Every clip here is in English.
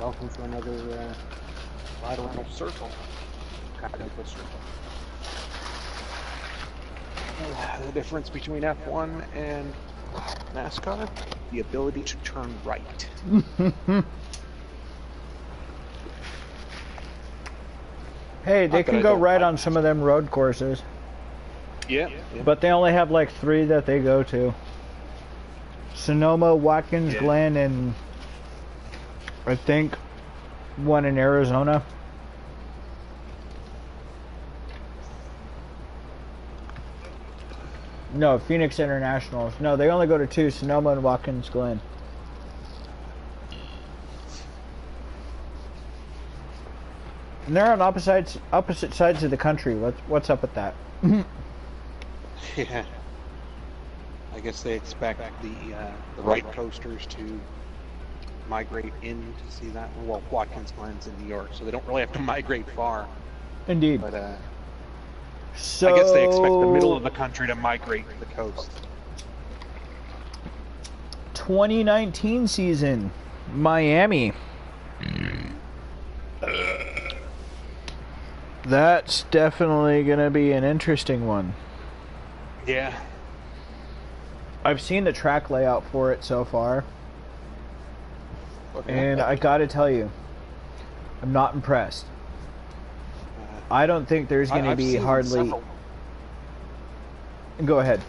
welcome to another ride around a circle. Kind of a circle. The difference between F1 and NASCAR, the ability to turn right. Hey, they can go right on some of them road courses. Yeah. But they only have like 3 that they go to. Sonoma, Watkins Glen, and I think one in Arizona. No, Phoenix International. No, they only go to 2, Sonoma and Watkins Glen. And they're on opposite sides of the country. What's up with that? Yeah. I guess they expect the right coasters to migrate in to see that. Well, Watkins Glen's in New York, so they don't really have to migrate far. Indeed. But so I guess they expect the middle of the country to migrate to the coast. 2019 season, Miami. That's definitely gonna be an interesting one. Yeah. I've seen the track layout for it so far. And I gotta tell you, I'm not impressed. I don't think there's gonna be hardly... Several... Go ahead.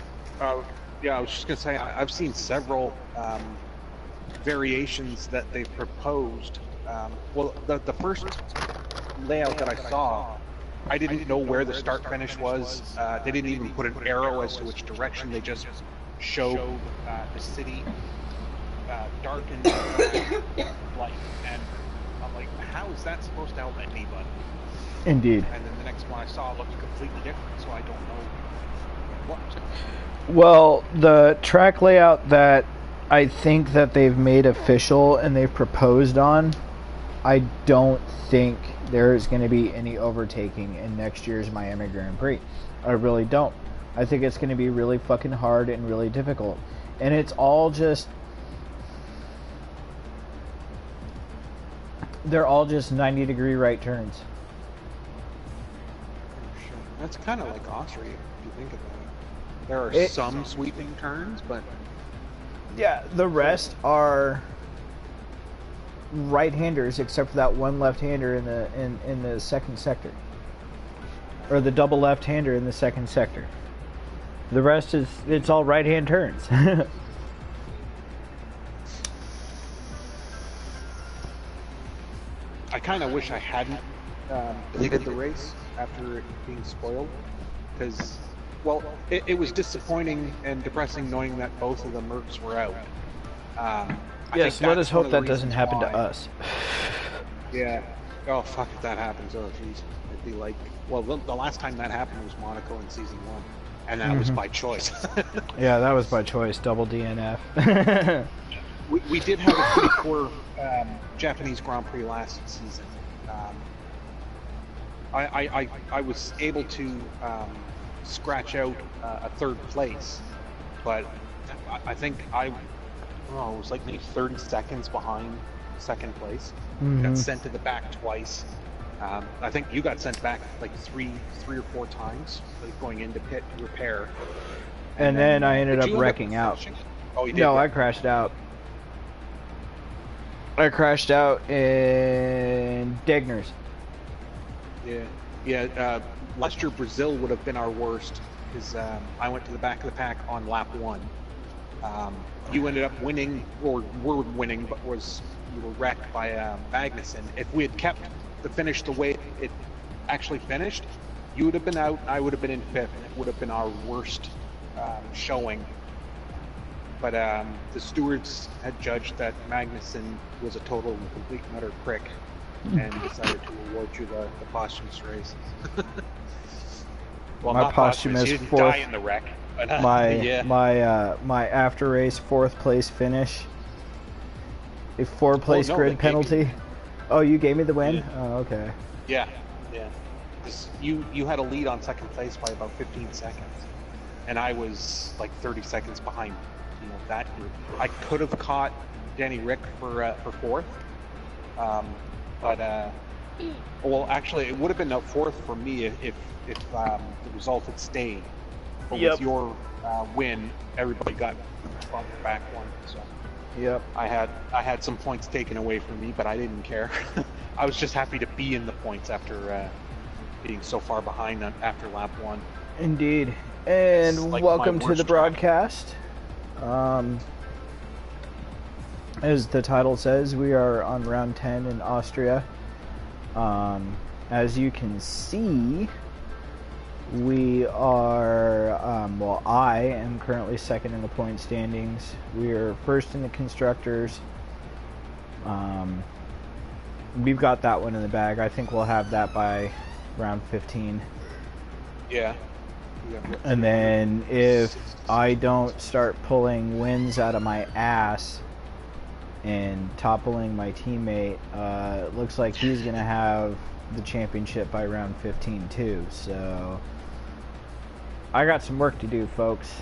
Yeah, I was just gonna say, I've seen several variations that they've proposed. Well, the first layout that I saw, I didn't know where the start finish was. They didn't even put an arrow as to which direction. They just showed the city darkened light, and I'm like, how is that supposed to help anybody? Indeed. And then the next one I saw looked completely different, so I don't know what. Well, the track layout that I think that they've made official and they've proposed on, I don't think there is going to be any overtaking in next year's Miami Grand Prix. I really don't. I think it's going to be really fucking hard and really difficult. And it's all just... They're all just 90-degree right turns. That's kind of like Austria, if you think about it. There are some sweeping turns, but... Yeah, the rest are right-handers, except for that one left-hander in the second sector, or the double left-hander in the second sector. The rest it's all right-hand turns. I kind of wish I hadn't deleted the race after it being spoiled, because, well, it was disappointing and depressing knowing that both of the Mercs were out. Yes, let us hope that doesn't happen to us. Yeah. Oh, fuck, if that happens, oh, jeez. It'd be like, well, the last time that happened was Monaco in Season 1, and that was by choice. Yeah, that was by choice, double DNF. we did have a pretty poor Japanese Grand Prix last season. I was able to scratch out a 3rd place, but I think I was like maybe 30 seconds behind 2nd place. Got sent to the back twice. I think you got sent back like three or four times, like going into pit repair. And then I ended up wrecking out. Oh, you did? No, I crashed out. I crashed out in Degners. Yeah. Last year Brazil would have been our worst, because I went to the back of the pack on lap 1. You ended up winning, or were winning, but you were wrecked by Magnussen. If we had kept the finish the way it actually finished, you would have been out, I would have been in 5th, and it would have been our worst showing. But the stewards had judged that Magnussen was a total and complete and utter prick, and decided to award you the posthumous race. Well, my not posthumous you didn't 4th. die in the wreck. But, my after race 4th place finish, a 4th place grid penalty. Oh, you gave me the win? Yeah. Oh, okay. Yeah. You had a lead on 2nd place by about 15 seconds, and I was like 30 seconds behind that group. I could have caught Danny Rick for 4th, But well, actually, it would have been a fourth for me if the result had stayed. But Yep. with your win, everybody got bumped back one. So Yep. I had some points taken away from me, but I didn't care. I was just happy to be in the points after being so far behind after lap one. Indeed. And like welcome to the broadcast. As the title says, we are on round 10 in Austria. As you can see, we are, well, I am currently second in the point standings. We are first in the constructors. We've got that one in the bag. I think we'll have that by round 15. Yeah. And then if I don't start pulling wins out of my ass and toppling my teammate, it looks like he's going to have the championship by round 15 too. So I got some work to do, folks.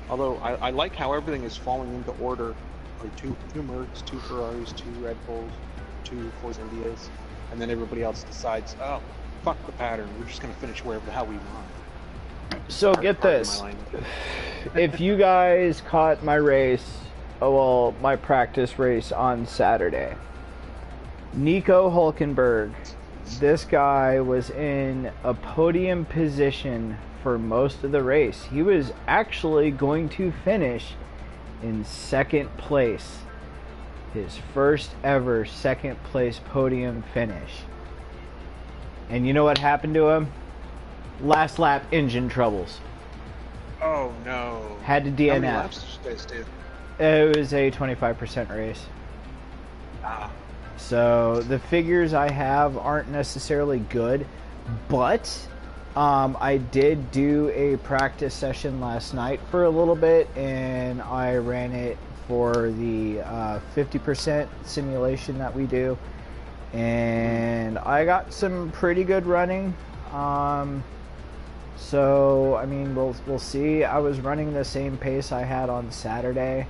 Although I like how everything is falling into order. Like two Mercs, two Ferraris, two Red Bulls, two Force Indias, and then everybody else decides, oh, fuck the pattern. We're just going to finish wherever the hell we want. So get this. If you guys caught my race, well, my practice race on Saturday, Nico Hulkenberg, this guy was in a podium position for most of the race. He was actually going to finish in second place. His first ever second place podium finish. And you know what happened to him? Last lap engine troubles. Oh no. Had to DNF. How many laps did you guys do? It was a 25% race. Ah. So the figures I have aren't necessarily good, but I did do a practice session last night for a little bit, and I ran it for the 50% simulation that we do, and I got some pretty good running. So I mean, we'll see. I was running the same pace I had on Saturday,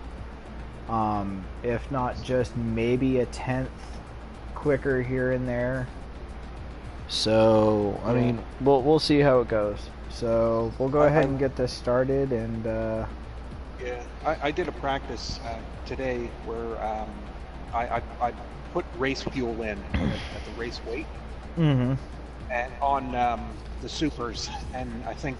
if not just maybe a tenth quicker here and there. So I mean, we'll see how it goes. So we'll go ahead and get this started. And yeah, I did a practice today where I put race fuel in at the race weight, and on the supers, and I think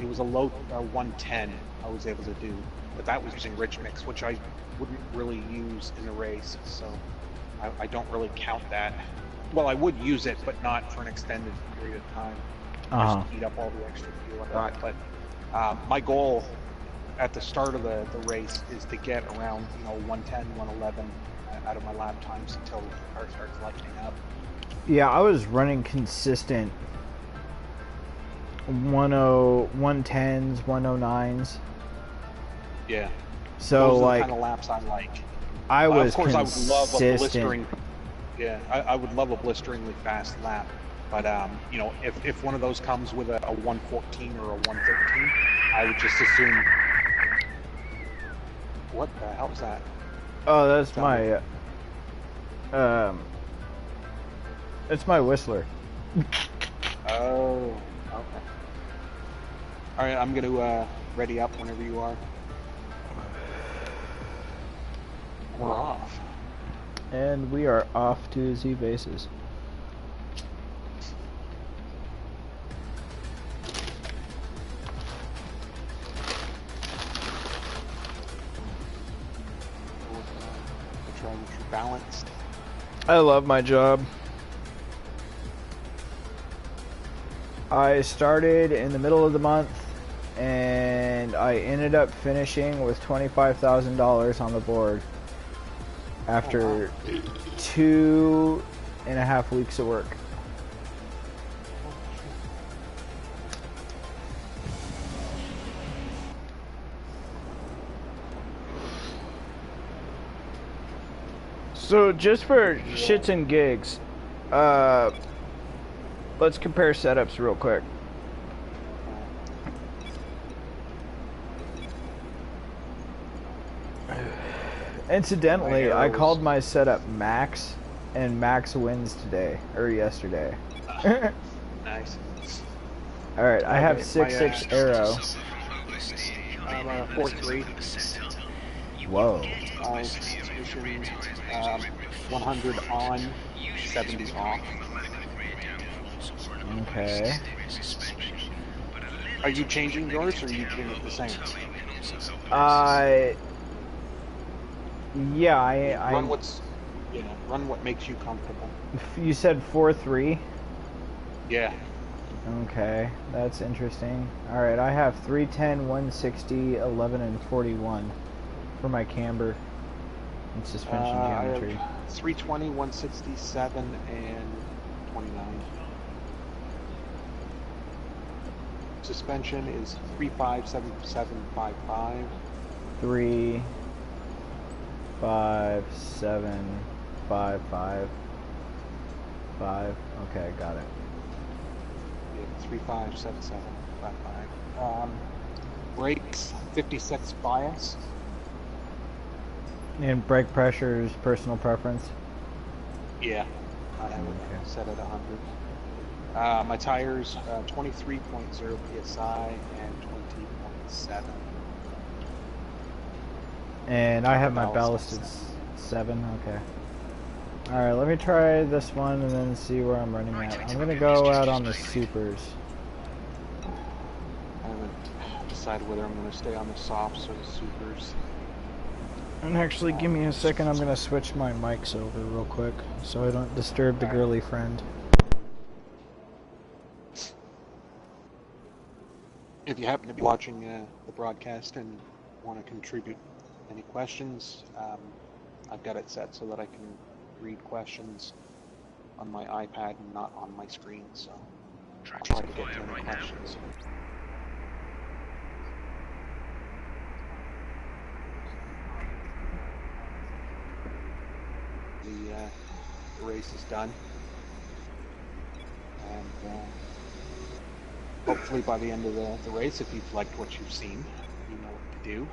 it was a low 110 I was able to do, but that was using rich mix, which I wouldn't really use in the race, so I don't really count that. Well, I would use it, but not for an extended period of time. Just to heat up all the extra fuel I got. But my goal at the start of the race is to get around 110, 111 out of my lap times until the car starts lightening up. Yeah, I was running consistent 110s, 109s. Yeah. So those are like the kind of laps I like. I was of course, consistent. I would love a blistering. Yeah, I would love a blisteringly fast lap, but if one of those comes with a 114 or a 113, I would just assume. What the hell is that? Oh, that's my. It's my Whistler. Oh, okay. All right, I'm gonna ready up whenever you are. We're off. And we are off to Z bases. Try to get you balanced. I love my job. I started in the middle of the month, and I ended up finishing with $25,000 on the board after 2.5 weeks of work. So just for shits and gigs, let's compare setups real quick. Incidentally, I called my setup Max, and Max wins today, or yesterday. Nice. Alright, I have 6-6 arrow. I'm 4-3. Whoa. Constitution, 100 on, 70 off. Okay. Are you changing yours, or are you keeping it the same? Yeah, I run what makes you comfortable. You said 4-3? Yeah. Okay, that's interesting. Alright, I have 310, 160, 11, and 41 for my camber and suspension geometry. I have 320, 167, and 29. Suspension is 357755. 3, 5, 7, 5, 5, 5. Okay, got it. 357755. Brakes 56 bias. And brake pressure is personal preference? Yeah, I have it set at 100. My tires 23.0 psi and 20.7. And I have my ballast at 7. Okay. Alright, let me try this one and then see where I'm running at. I'm going to go out on the supers. I haven't decided whether I'm going to stay on the softs or the supers. And actually, give me a second. I'm going to switch my mics over real quick so I don't disturb the girly friend. If you happen to be watching the broadcast and want to contribute any questions, I've got it set so that I can read questions on my iPad and not on my screen, so I'll try to get to any questions. The race is done, and hopefully by the end of the race, if you've liked what you've seen, you know what to do.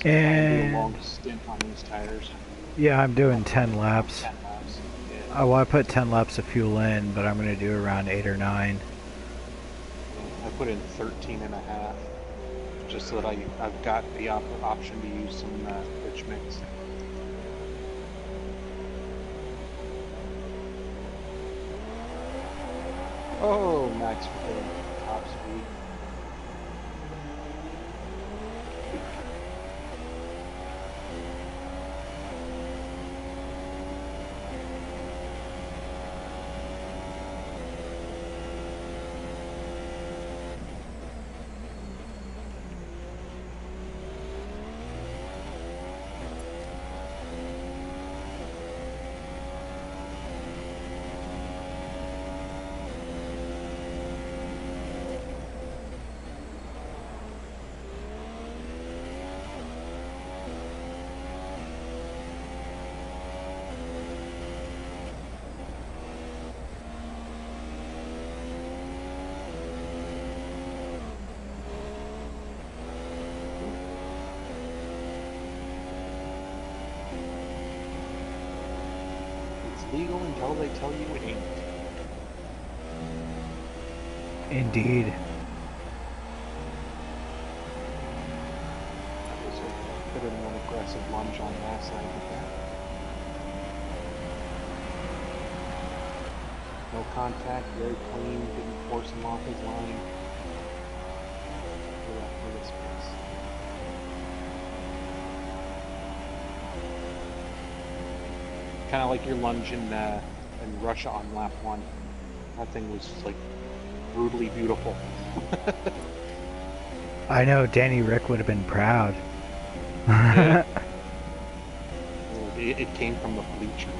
And do a long stint on these tires. Yeah, I'm doing 10 laps. 10 laps. Yeah. Oh, well, I put 10 laps of fuel in, but I'm going to do around 8 or 9. I put in 13 and a half, just so that I've got the option to use some rich mix. Oh, max for the top speed. Legal until they tell you it ain't. Indeed. That was a bit of an aggressive lunge on last night with that. No contact, very clean, didn't force him off his line. Look at this space. Kind of like your lunge in Russia on lap 1. That thing was like brutally beautiful. I know Danny Rick would have been proud. Yeah. It came from the bleachers.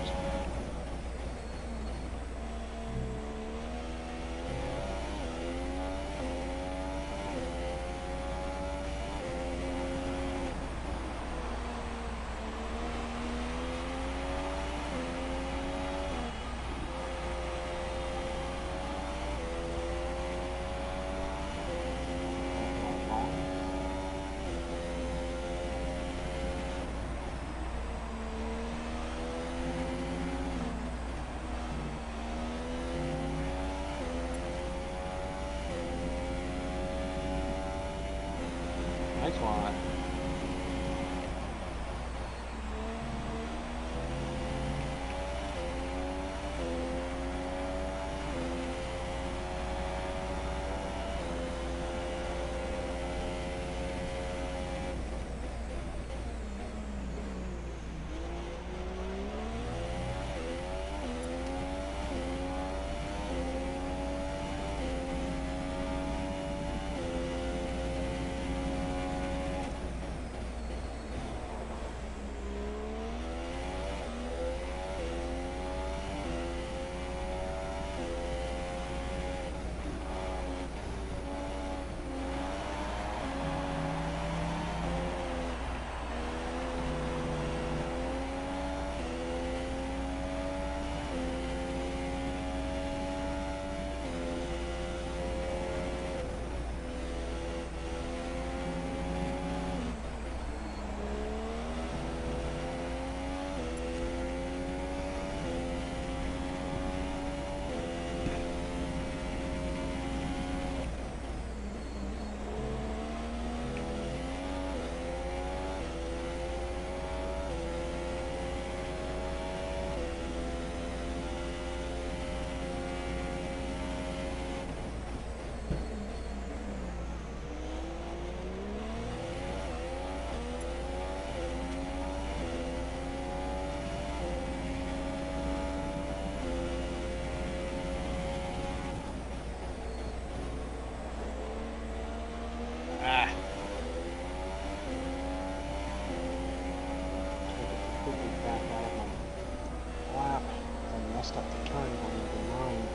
messed up the turn going into 9.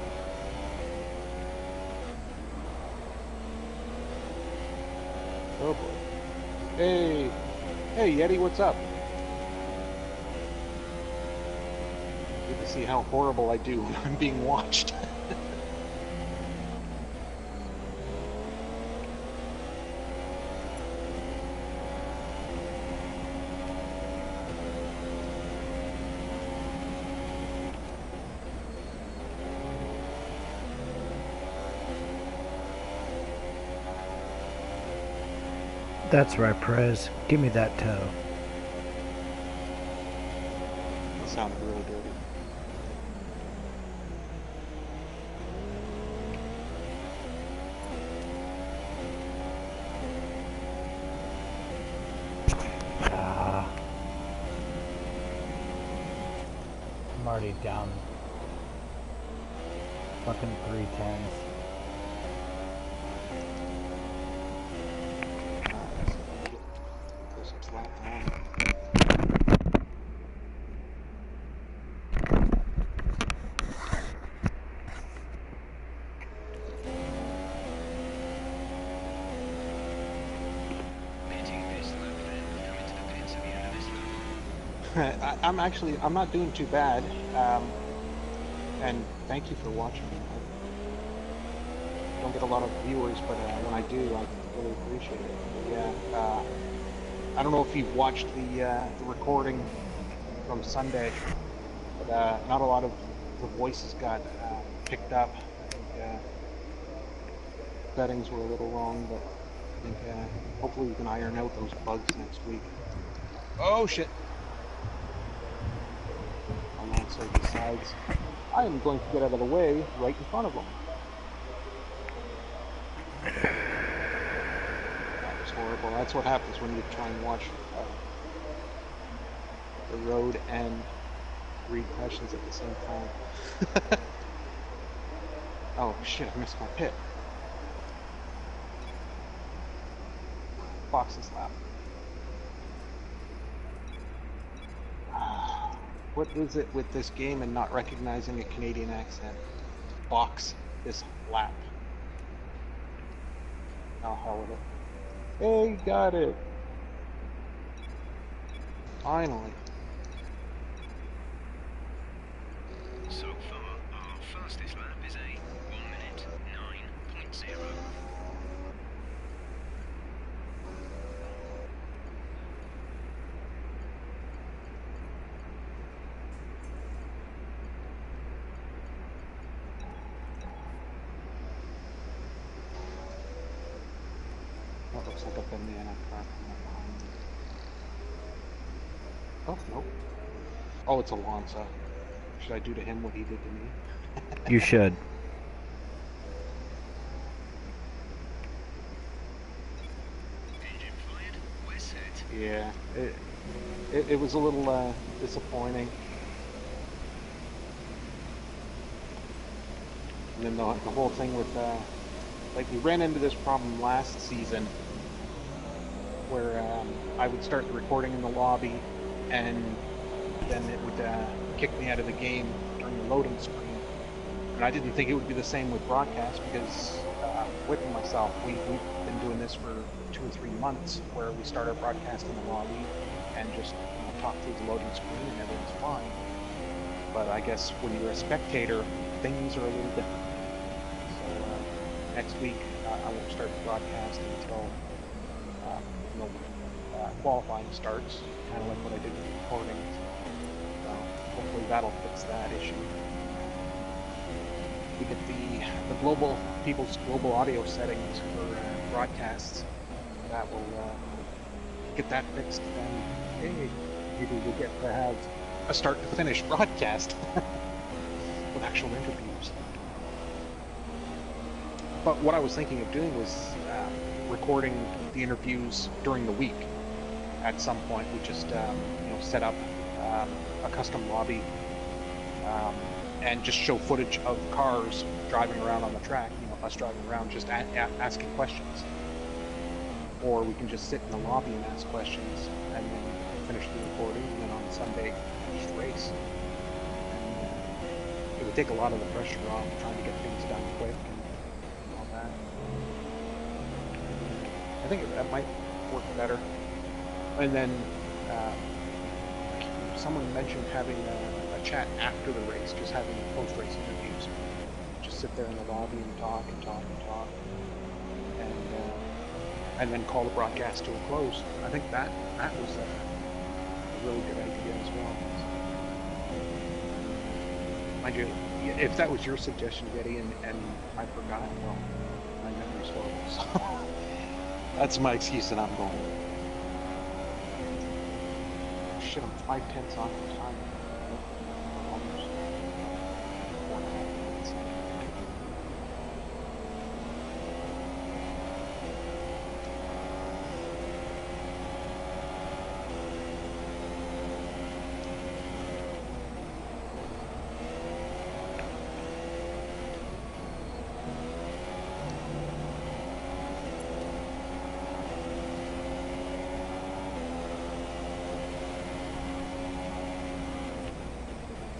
Oh boy. Hey! Hey Yeti, what's up? Good to see how horrible I do when I'm being watched. That's right, Prez. Give me that toe. That sounded really dirty. I'm already down fucking 310s. I'm not doing too bad, and thank you for watching. I don't get a lot of viewers, but when I do, I really appreciate it. Yeah, I don't know if you've watched the recording from Sunday, but not a lot of the voices got picked up. I think settings were a little wrong, but I think hopefully we can iron out those bugs next week. Oh shit! So decides I am going to get out of the way right in front of him. That was horrible. That's what happens when you try and watch the road and read questions at the same time. Oh shit, I missed my pit. Fox's lap. What is it with this game and not recognizing a Canadian accent? Box this lap. Oh, hell with it. Hey, got it! Finally. So far, our fastest lap is a 1 minute 9.0. That looks like a banana crack behind me. Oh, nope. Oh, it's Alonso. Should I do to him what he did to me? You should. Engine fired, we're set. Yeah, it was a little disappointing. And then the whole thing with, like, we ran into this problem last season where I would start the recording in the lobby and then it would kick me out of the game during the loading screen. And I didn't think it would be the same with broadcast because, Whip and myself, we've been doing this for 2 or 3 months where we start our broadcast in the lobby and just talk through the loading screen and everything's fine. But I guess when you're a spectator, things are a little different. So next week I won't start the broadcast until qualifying starts, kind of like what I did with the recording. So hopefully that'll fix that issue. We get the people's global audio settings for broadcasts. That will get that fixed. Then hey, maybe we'll get to have a start to finish broadcast with actual interviews. But what I was thinking of doing was recording the interviews during the week. At some point, we just set up a custom lobby and just show footage of cars driving around on the track. Us driving around, just asking questions. Or we can just sit in the lobby and ask questions, and then finish the recording, and then on Sunday just race. And they take a lot of the pressure off trying to get things done quick and all that. I think that might work better. And then someone mentioned having a chat after the race, just having post-race interviews. Just sit there in the lobby and talk and talk and talk, and then call the broadcast to a close. I think that was a really good idea as well. Mind you, if that was your suggestion, Getty, and I forgot, well, my memory's horrible. So that's my excuse, and I'm going. Shit, I'm 5/10 off the time. Almost 4.5 minutes.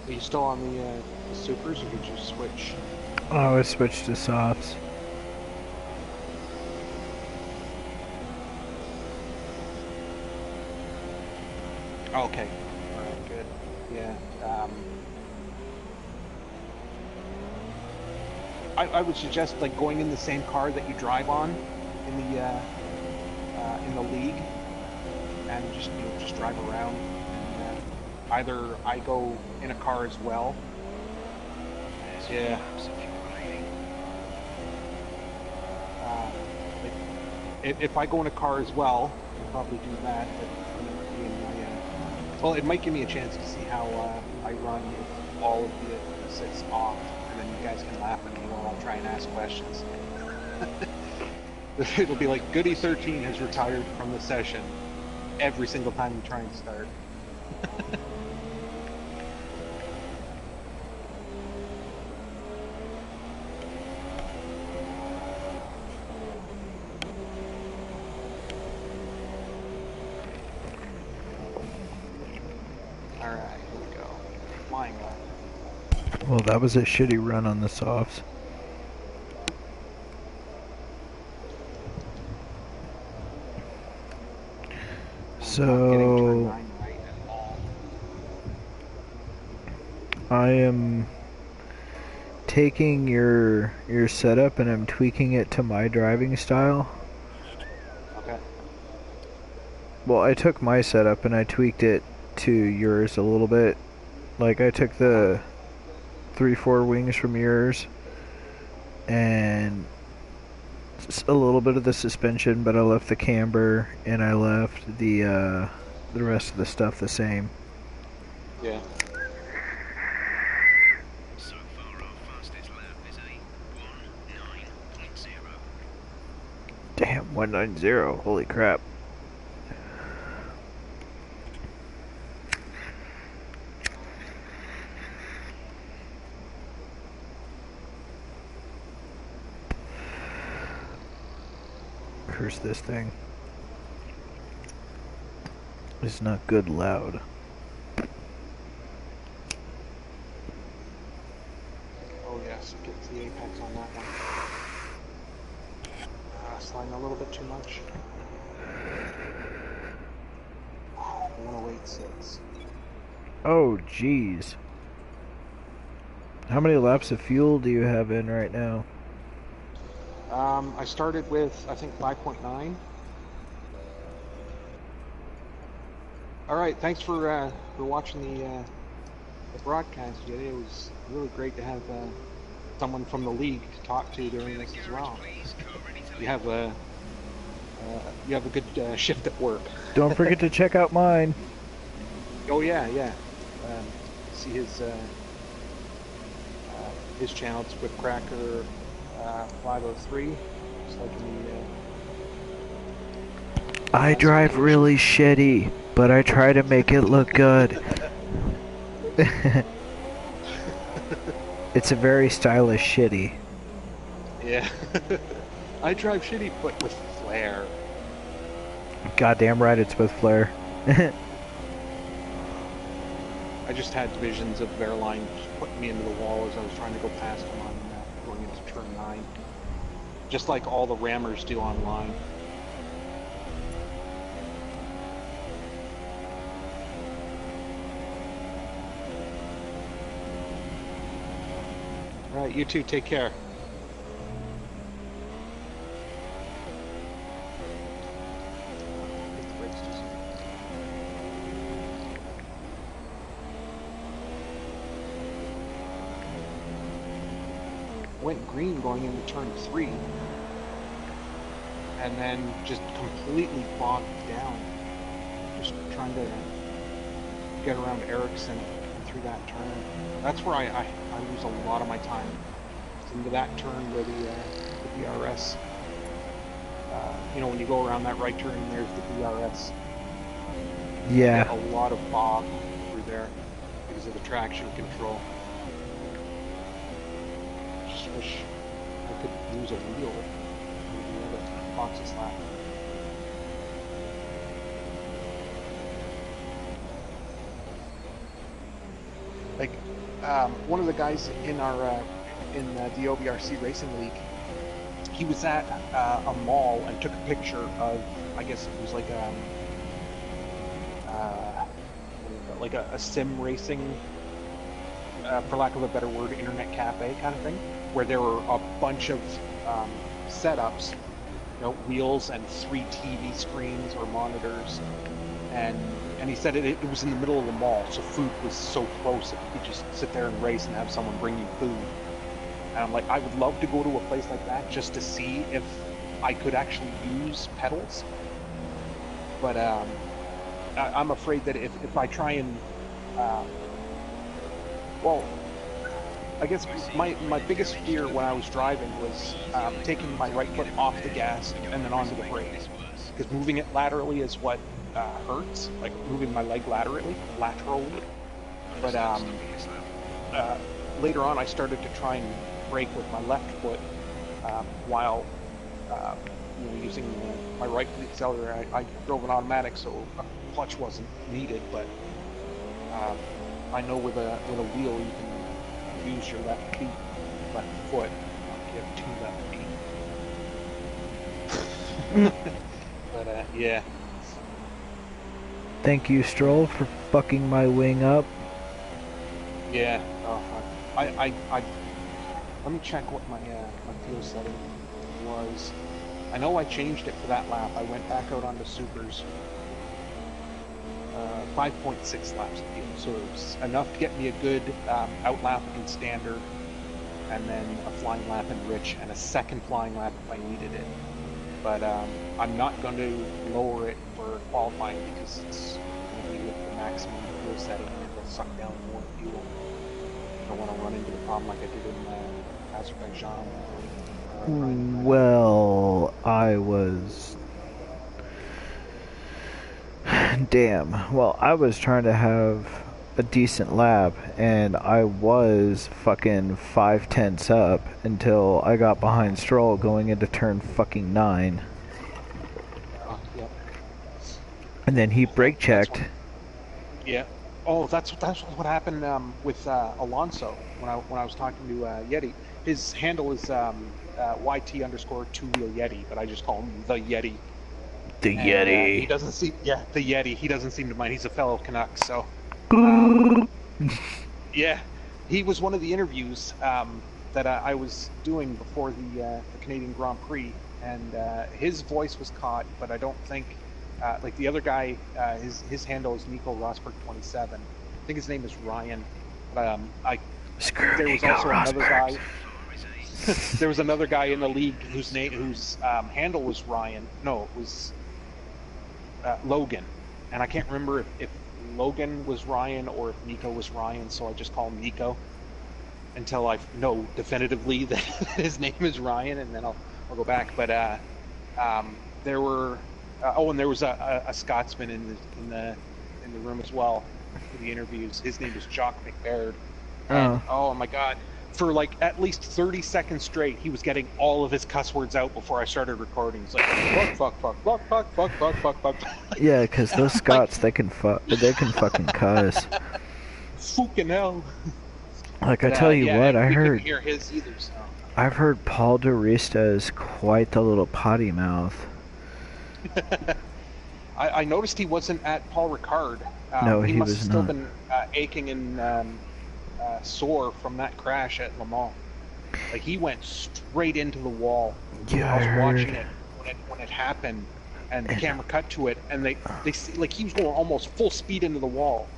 Are you still on the supers, or did you switch? Oh, I switched to softs. Oh, okay. All right, good. Yeah. I would suggest like going in the same car that you drive on in the league, and just drive around. And, either I go in a car as well. Yeah. If I go in a car as well, I'll probably do that. But well, it might give me a chance to see how I run with all of the assists off, and then you guys can laugh at me while I'll try and ask questions. It'll be like Goody 13 has retired from the session every single time you try and start. Well, that was a shitty run on the softs. So I am taking your setup and I'm tweaking it to my driving style. Okay. Well, I took my setup and I tweaked it to yours a little bit. Like I took the 3/4 wings from yours and a little bit of the suspension, but I left the camber and I left the rest of the stuff the same. Yeah. So far, our fastest lap is a 1:9.0. Damn, 190. Holy crap. Curse this thing. It's not good loud. Oh yes, get the apex on that one. Sliding a little bit too much. 108.6. Oh jeez. How many laps of fuel do you have in right now? I started with, I think, 5.9. All right, thanks for watching the broadcast, Jay. It was really great to have someone from the league to talk to during this as well. You have a good shift at work. Don't forget to check out mine. Oh yeah. See his channel. It's with Cracker 503. Just like in the, I drive really shitty, but I try to make it look good. It's a very stylish shitty. Yeah. I drive shitty, but with flair. Goddamn right, it's with flair. I just had visions of Verline putting me into the wall as I was trying to go past him on going into turn 9. Just like all the rammers do online. Alright, you two take care. Went green going into turn 3 and then just completely bogged down, just trying to get around Ericsson and through that turn. That's where I lose a lot of my time. It's into that turn where the DRS, you know, when you go around that right turn, there's the DRS. Yeah. A lot of fog through there because of the traction control. Just wish I could use a wheel and the other boxes lap. Like one of the guys in our in the OBRC Racing League, he was at a mall and took a picture of, I guess it was like a sim racing, for lack of a better word, internet cafe kind of thing, where there were a bunch of setups, you know, wheels and 3 TV screens or monitors, and he said it was in the middle of the mall, so food was so close that you could just sit there and race and have someone bring you food. And I'm like, I would love to go to a place like that just to see if I could actually use pedals, but I'm afraid that if I try and well, I guess my biggest fear when I was driving was taking my right foot off the gas and then onto the brake, because moving it laterally is what hurts, like moving my leg laterally. But later on I started to try and brake with my left foot while you know, using my right foot accelerator. I drove an automatic, so a clutch wasn't needed, but I know with a wheel you can use your left foot. You have 2 left feet. But yeah. Thank you, Stroll, for fucking my wing up. Yeah. I let me check what my fuel setting was. I know I changed it for that lap. I went back out onto supers. 5.6 laps of fuel, so it was enough to get me a good out lap in standard, and then a flying lap in rich, and a second flying lap if I needed it. But I'm not going to lower it for qualifying because it's going to be with the maximum fuel setting and it'll suck down more fuel. I don't want to run into the problem like I did in Azerbaijan. Well, I was... Damn. Well, I was trying to have a decent lap, and I was fucking 5/10 up until I got behind Stroll going into turn fucking 9. Yep. And then he brake checked. Yeah. Oh, that's what happened with Alonso when I was talking to Yeti. His handle is YT_2-wheel Yeti, but I just call him the Yeti. The Yeti. He doesn't seem, the Yeti. He doesn't seem to mind. He's a fellow Canuck, so. Yeah, he was one of the interviews that I was doing before the Canadian Grand Prix, and his voice was caught, but I don't think, like the other guy, his handle is Nico Rosberg 27. I think his name is Ryan. There was also another guy. There was another guy in the league whose handle was Ryan. No, it was Logan, and I can't remember if Logan was Ryan or if Nico was Ryan, so I just call him Nico until I know definitively that his name is Ryan, and then I'll go back. But there were and there was a Scotsman in the room as well for the interviews. His name is Jock McBaird. And, oh my God. For like at least 30 seconds straight, he was getting all of his cuss words out before I started recording. It's like fuck. Yeah, because those Scots, they can fucking cuss. fucking hell. Like, I tell you yeah, what, I we couldn't heard, hear his either, so. I've heard Paul DeRista is quite the little potty mouth. I noticed he wasn't at Paul Ricard. No, He he must was have still not. been aching and sore from that crash at Le Mans. Like, he went straight into the wall. Yeah, I was I watching heard. it when it happened, and the camera cut to it, and they see, like, he was going almost full speed into the wall,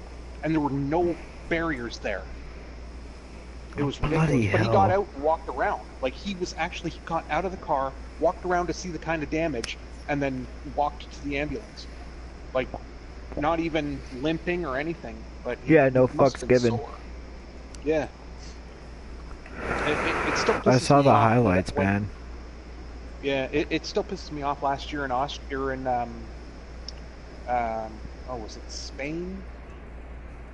and there were no barriers there. It was ridiculous. Bloody But he hell. got out and walked around. Like, he got out of the car, walked around to see the kind of damage, and then walked to the ambulance. Like, not even limping or anything. But Yeah, no must fucks have been given. sore. Yeah. It still pisses I saw me the off highlights, when- man. Yeah, it still pisses me off last year in Austria, was it Spain?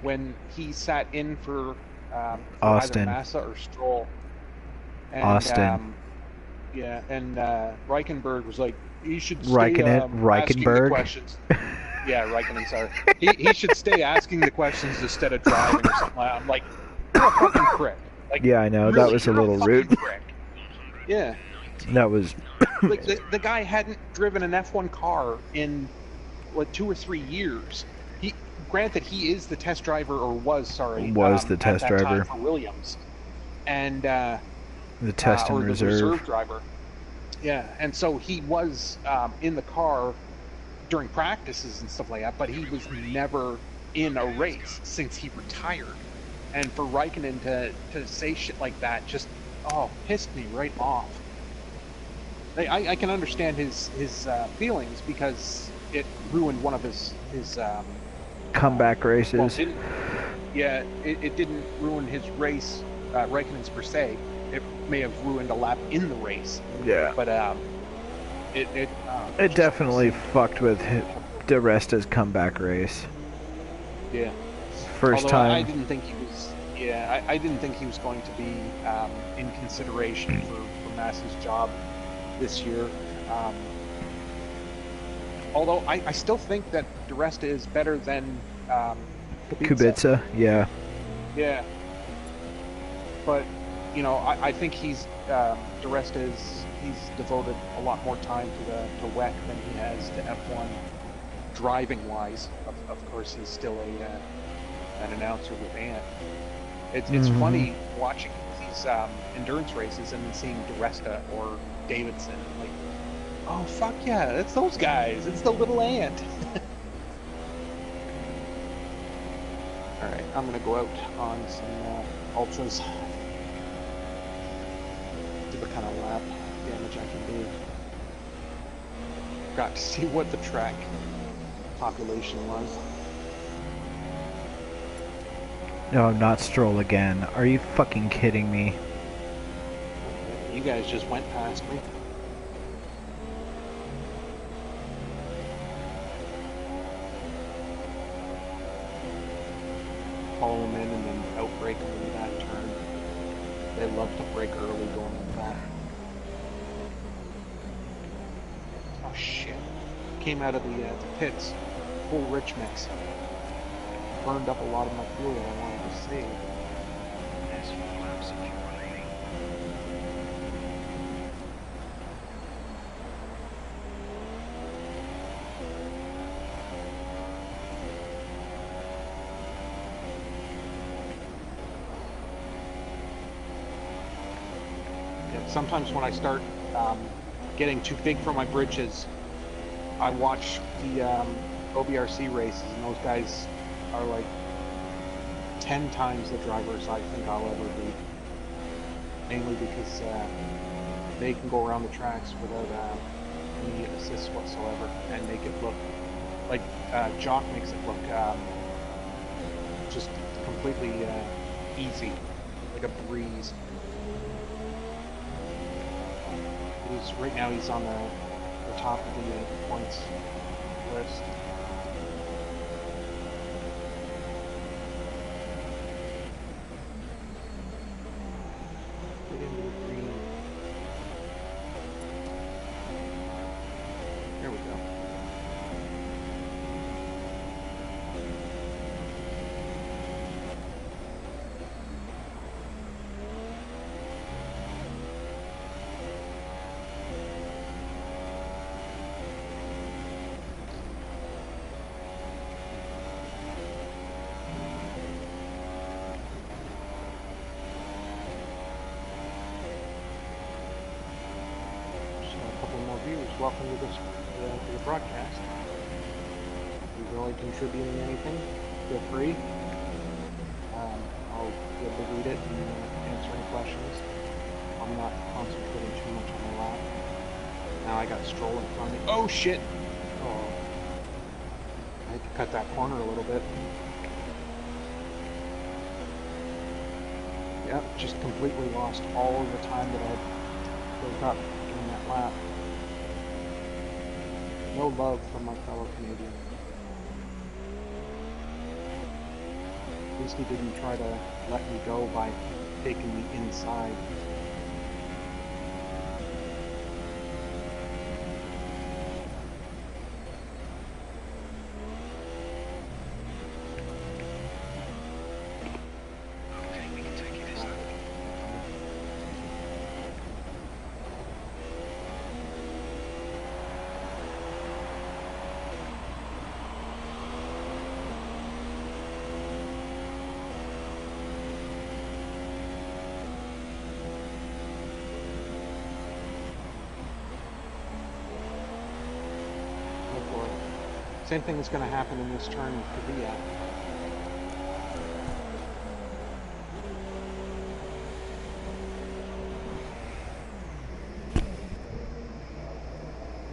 When he sat in for Austin. either Massa or Stroll. And, Austin. and Reichenberg was like, he should stay asking the Reichenberg? questions. Yeah, Raikkonen, sorry. He should stay asking the questions instead of driving or something like that. I'm like, you're a fucking prick. Like, Yeah, I know, that really, was a you're little fucking rude. prick. Yeah. That was... Like, the guy hadn't driven an F1 car in, 2 or 3 years. Granted, he is the test driver, or was, sorry. Was the test at that driver. time for Williams. And, The test and or the reserve. reserve driver. Yeah, and so he was in the car during practices and stuff like that, but he was never in a race since he retired. And for Raikkonen to say shit like that just, pissed me right off. I can understand his feelings because it ruined one of his Comeback races. it didn't ruin his race, Raikkonen's per se. It may have ruined a lap in the race. Yeah. But it definitely fucked with DeResta's comeback race. Yeah. First Although time. I didn't think he was. Yeah, I didn't think he was going to be in consideration for Massa's job this year. Although I still think that DeResta is better than Kubica, yeah. Yeah. But I think he's devoted a lot more time to WEC than he has to F1 driving wise. Of course, he's still an announcer with Ant. It's funny watching these endurance races and then seeing DeResta or Davidson, like, oh fuck yeah, it's those guys. It's the little Ant. All right, I'm gonna go out on some ultras. Do the kind of lap damage I can do. Got to see what the track population was. No, not Stroll again. Are you fucking kidding me? You guys just went past me. Follow them in and then outbrake them in that turn. They love to break early going like that. Oh shit. Came out of the pits. Full rich mix. Burned up a lot of my fuel that I wanted to save. There's 4 laps of your remaining. Yeah, sometimes when I start getting too big for my britches, I watch the OBRC races, and those guys are like 10 times the drivers I think I'll ever be. Mainly because they can go around the tracks without any assist whatsoever and make it look like Jock makes it look just completely easy, like a breeze. Right now he's on the top of the points list. Get into the green. There we go. welcome to the broadcast. If you're really contributing anything, feel free. I'll be able to read it and answer any questions. I'm not concentrating too much on my lap. Now I got Stroll in front of me. Oh shit! Oh. I had to cut that corner a little bit. Yep, just completely lost all of the time that I built up during that lap. No love from my fellow Canadian. At least he didn't try to let me go by taking me inside. Okay, we can take it this lap. Go for it. Same thing is going to happen in this turn with Kavia.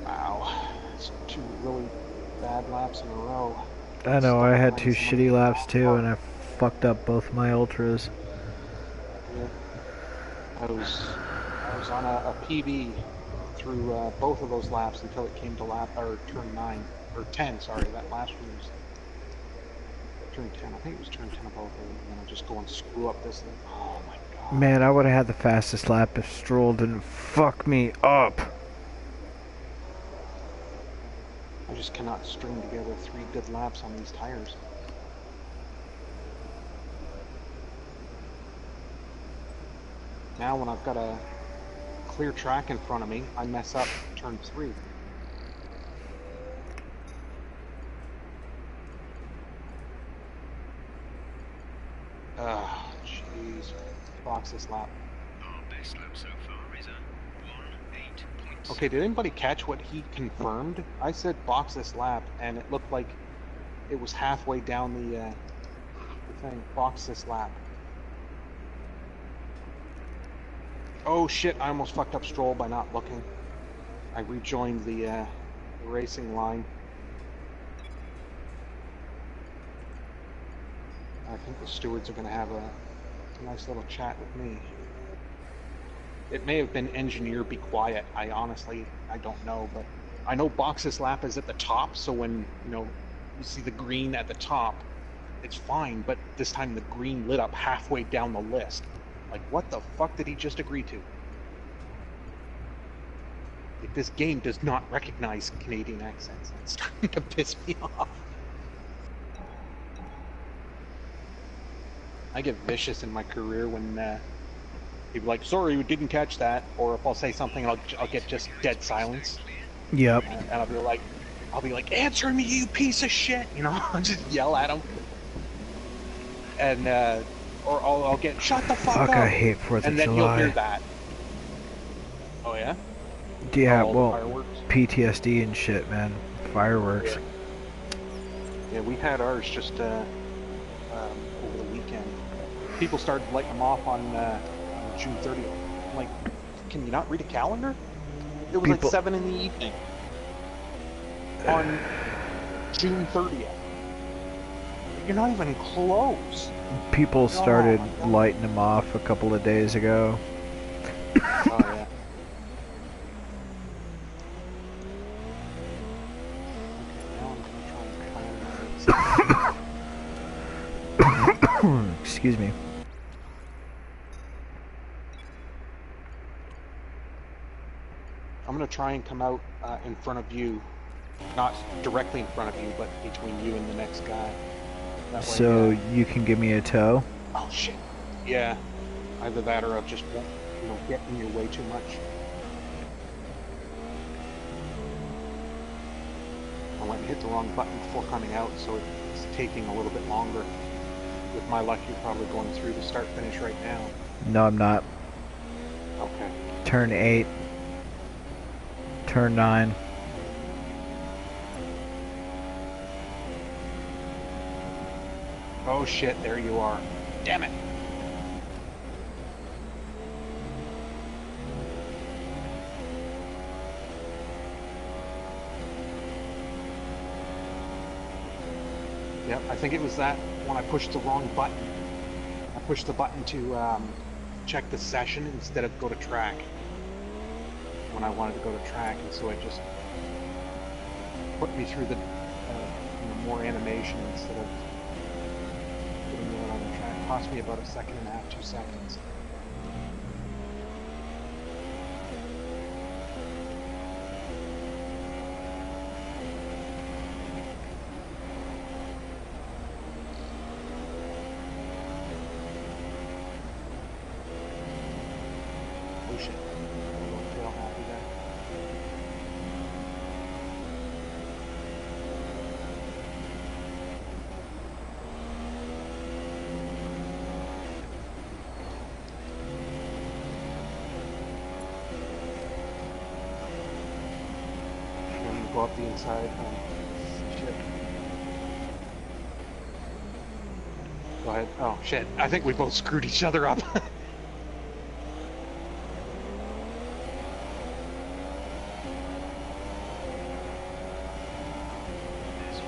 Wow, that's 2 really bad laps in a row. I know, I had 2 Stuck on shitty some laps too, hard. and I fucked up both my ultras. Yeah. I was on a PB through both of those laps until it came to turn 9 or 10. Sorry, that last one was turn 10. I think it was turn 10 of both of them. And then I just go and screw up this thing. Oh my god. Man, I would have had the fastest lap if Stroll didn't fuck me up. I just cannot string together 3 good laps on these tires. Now when I've got a clear track in front of me, I mess up turn 3. Ah, jeez. Box this lap. Our best lap so far is a 1:08.6. Okay, did anybody catch what he confirmed? I said box this lap, and it looked like it was halfway down the thing. Box this lap. Oh shit, I almost fucked up Stroll by not looking. I rejoined the racing line. I think the stewards are going to have a nice little chat with me. It may have been engineer be quiet. I don't know, but I know box this lap is at the top, so when, you see the green at the top, it's fine, but this time the green lit up halfway down the list. Like, what the fuck did he just agree to? Like, this game does not recognize Canadian accents. It's starting to piss me off. I get vicious in my career when people are like, sorry, we didn't catch that. Or if I'll say something, I'll get just dead silence. Yep. And I'll be like, answer me, you piece of shit! I'll just yell at them. And, or I'll get, shut the fuck up! I hate 4th of and then July. you'll hear that. Oh yeah? Yeah, All the well, fireworks? PTSD and shit, man. Fireworks. Yeah, we had ours just over the weekend. People started lighting them off on June 30th. I'm like, can you not read a calendar? It was like 7 in the evening on June 30th. You're not even close. People started lighting them off a couple of days ago. Oh yeah. Excuse me. I'm gonna try and come out in front of you, not directly in front of you, but between you and the next guy. That way, So you can give me a tow? oh shit. Yeah. Either that or I'll just won't, get in your way too much. I went and hit the wrong button before coming out, so it's taking a little bit longer. With my luck, you're probably going through the start-finish right now. No, I'm not. Okay. Turn 8. Turn 9. Oh shit, there you are. Damn it. Yep, I think it was that when I pushed the wrong button. I pushed the button to check the session instead of go to track. When I wanted to go to track, and so it just put me through the more animation instead of putting it on the track. It cost me about 1.5 seconds, 2 seconds. Oh shit. I don't feel happy there. I'm gonna go up the inside. Shit. Go ahead. Oh shit. I think we both screwed each other up.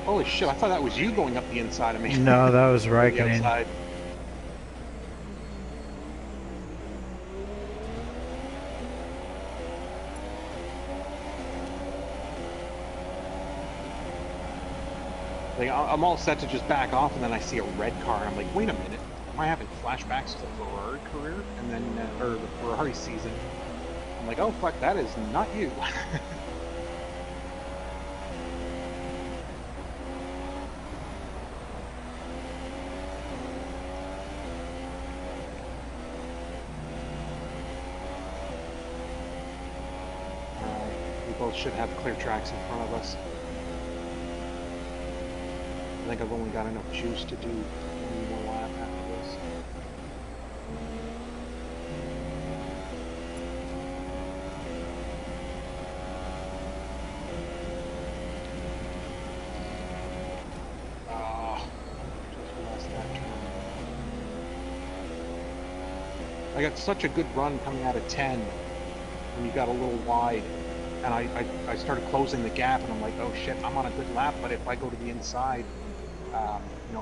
Holy shit, I thought that was you going up the inside of me. No, that was The Raikkonen. outside. Like, I'm all set to just back off, and then I see a red car, and I'm like, wait a minute, am I having flashbacks to the Ferrari career? And then, or the Ferrari season. I'm like, oh fuck, that is not you. We both should have clear tracks in front of us. I think I've only got enough juice to do one more lap after this. Oh, just lost that turn. I got such a good run coming out of 10 when you got a little wide. And I started closing the gap, and I'm like, oh shit, I'm on a good lap, but if I go to the inside,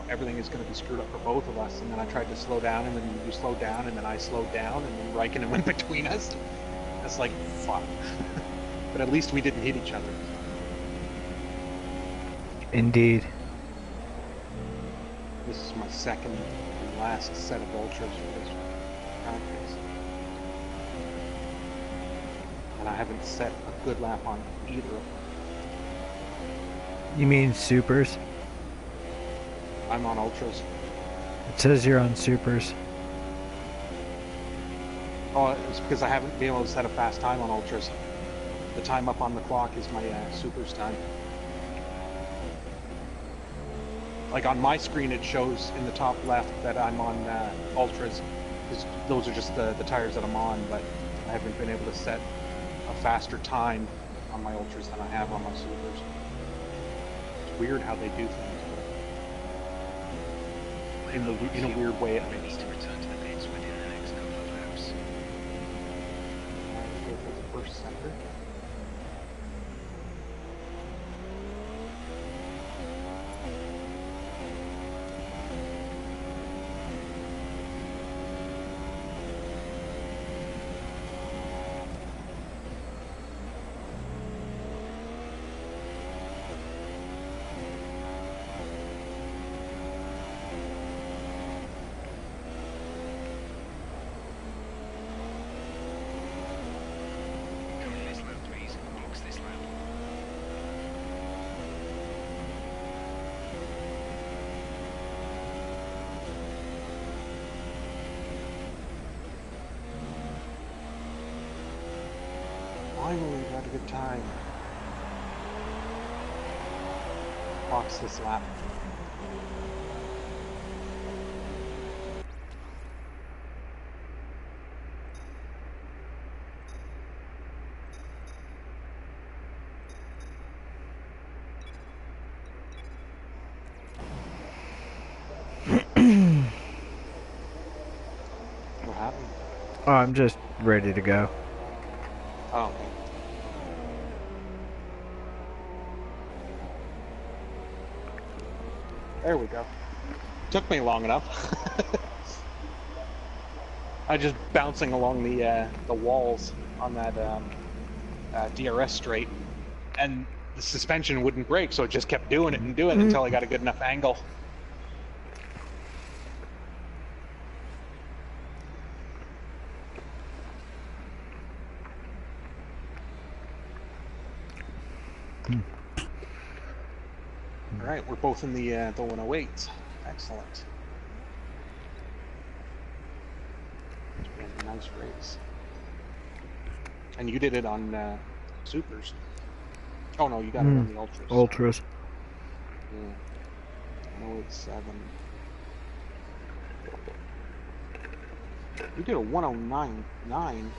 everything is going to be screwed up for both of us. And then I tried to slow down, and then you slowed down, and then I slowed down, and then Raikkonen went between us. It's like, fuck. But at least we didn't hit each other. Indeed. This is my second and last set of ultras for this practice. And I haven't set a good lap on either of them. You mean supers? I'm on ultras. It says you're on supers. Oh, it's because I haven't been able to set a fast time on ultras. The time up on the clock is my supers time. Like on my screen, it shows in the top left that I'm on ultras, because those are just the tires that I'm on. But I haven't been able to set a faster time on my ultras than I have on my supers. It's weird how they do things. In a weird way, at least. To return to the pits within the next couple of laps. Go for the first sector. This lap, please. Box this lap. Finally, we got a good time. Box this lap. Oh, I'm just ready to go. Oh, okay. There we go. Took me long enough. I just bouncing along the walls on that DRS straight, and the suspension wouldn't break, so it just kept doing it and doing it until I got a good enough angle. All right, we're both in the 108s. Excellent. It's been a nice race. And you did it on supers. Oh no, you got it on the ultras. Ultras. Yeah. 107. You did a 109.9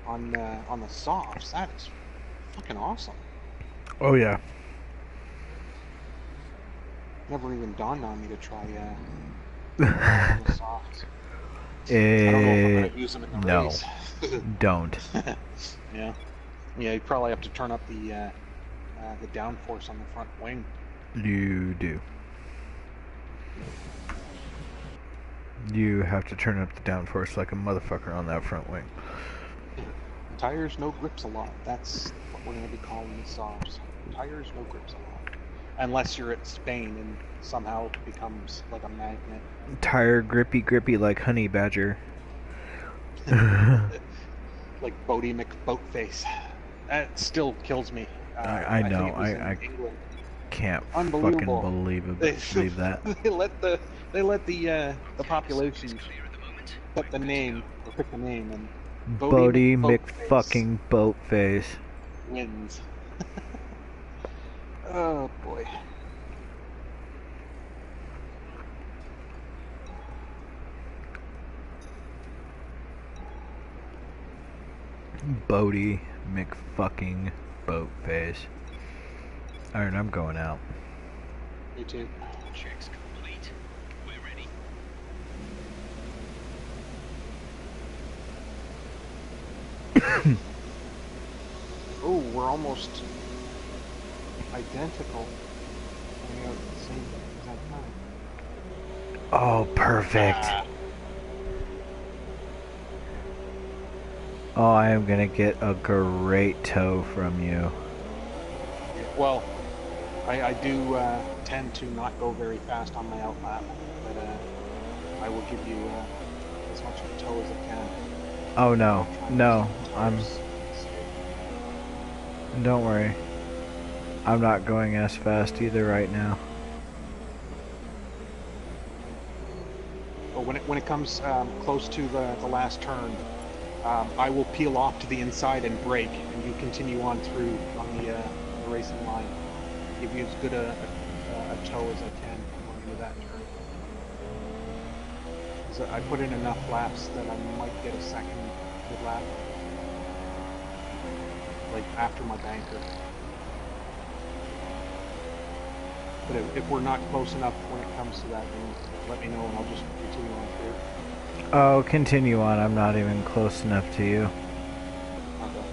on the softs. That is fucking awesome. Oh yeah. Never even dawned on me to try the softs. I don't know if I'm gonna use them in the race. Don't. Yeah. Yeah, you probably have to turn up the downforce on the front wing. You do. You have to turn up the downforce like a motherfucker on that front wing. Tires, no grips a lot. That's what we're going to be calling the softs. Tires, no grips a lot. Unless you're at Spain and somehow it becomes like a magnet. Tire grippy like honey badger. Like Bodie McBoatface. That still kills me. I know. I can't fucking believe that. They let the population put the name or pick the name, and Bodie McFucking Boatface wins. Oh boy. Bodie McFucking Boatface. Alright, I'm going out. Me too. Checks complete. We're ready. Oh, we're almost identical. We have the same exact time. Oh, perfect. Oh, I am gonna get a great tow from you. Well, I do tend to not go very fast on my outlap, but I will give you as much of a tow as I can. Oh no, don't worry. I'm not going as fast either right now. But when it comes close to the last turn, I will peel off to the inside and brake, and you continue on through on the racing line. Give you as good a tow as I can going into that turn. So I put in enough laps that I might get a second good lap, like after my banker. But if we're not close enough when it comes to that, then let me know and I'll just continue on through. Oh, continue on. I'm not even close enough to you. Okay.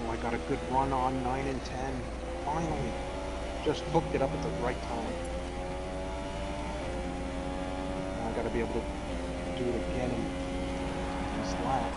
Oh, I got a good run on 9 and 10. Finally. Just hooked it up at the right time. Now I gotta be able to do it again in this lap.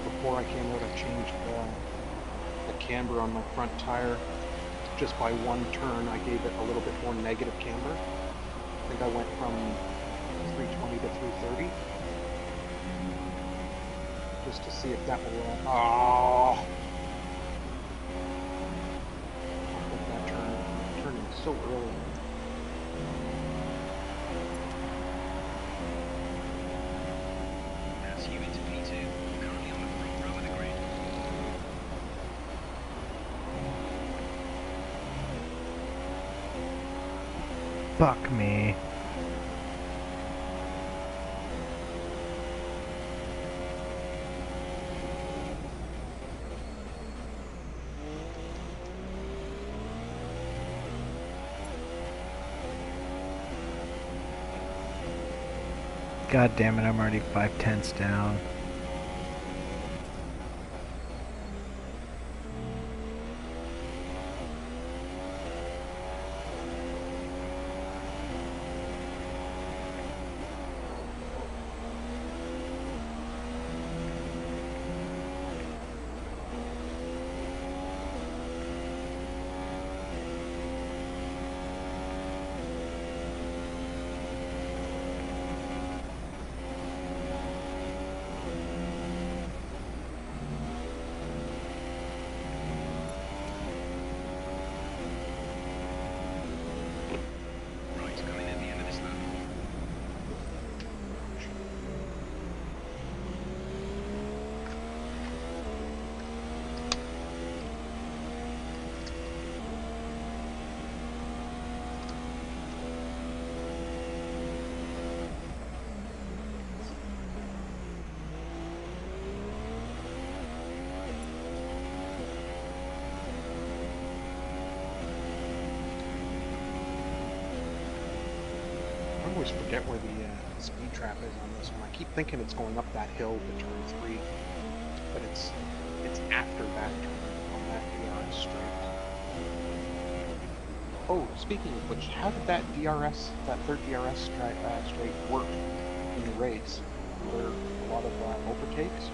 Before I came out, I changed the camber on my front tire. Just by one turn, I gave it a little bit more negative camber. I think I went from 320 to 330. Just to see if that will... Oh! so early. As you into P2, currently on the front row of the grid. Fuck me. God damn it, I'm already 5/10 down. Right, coming at the end of this lap. I always forget where the speed trap is on this one. I keep thinking it's going up that hill to turn 3, but it's after that turn on that DRS straight. Oh, speaking of which, how did that third DRS straight work in the race? Were there a lot of overtakes?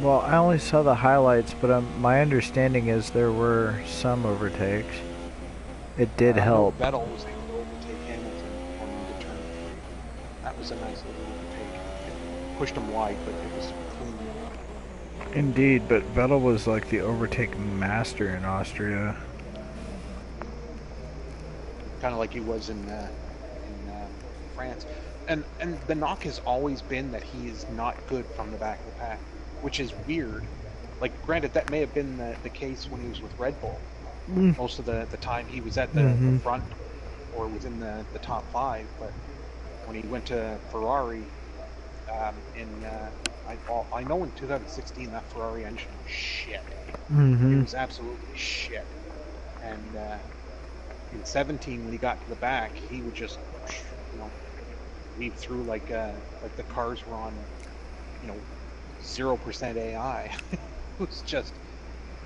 Well, I only saw the highlights, but my understanding is there were some overtakes. It did I know help. Vettel was able to overtake Hamilton on into turn 3. That was a nice little overtake. It pushed him wide, but it was clean. Indeed, but Vettel was like the overtake master in Austria. Kind of like he was in France. And the knock has always been that he is not good from the back of the pack, which is weird. Like, granted, that may have been the case when he was with Red Bull. Most of the time he was at the front or was in the top 5, but when he went to Ferrari, I know in 2016 that Ferrari engine was shit. It was absolutely shit. And in 17, when he got to the back, he would just, weave through like the cars were on, 0% AI.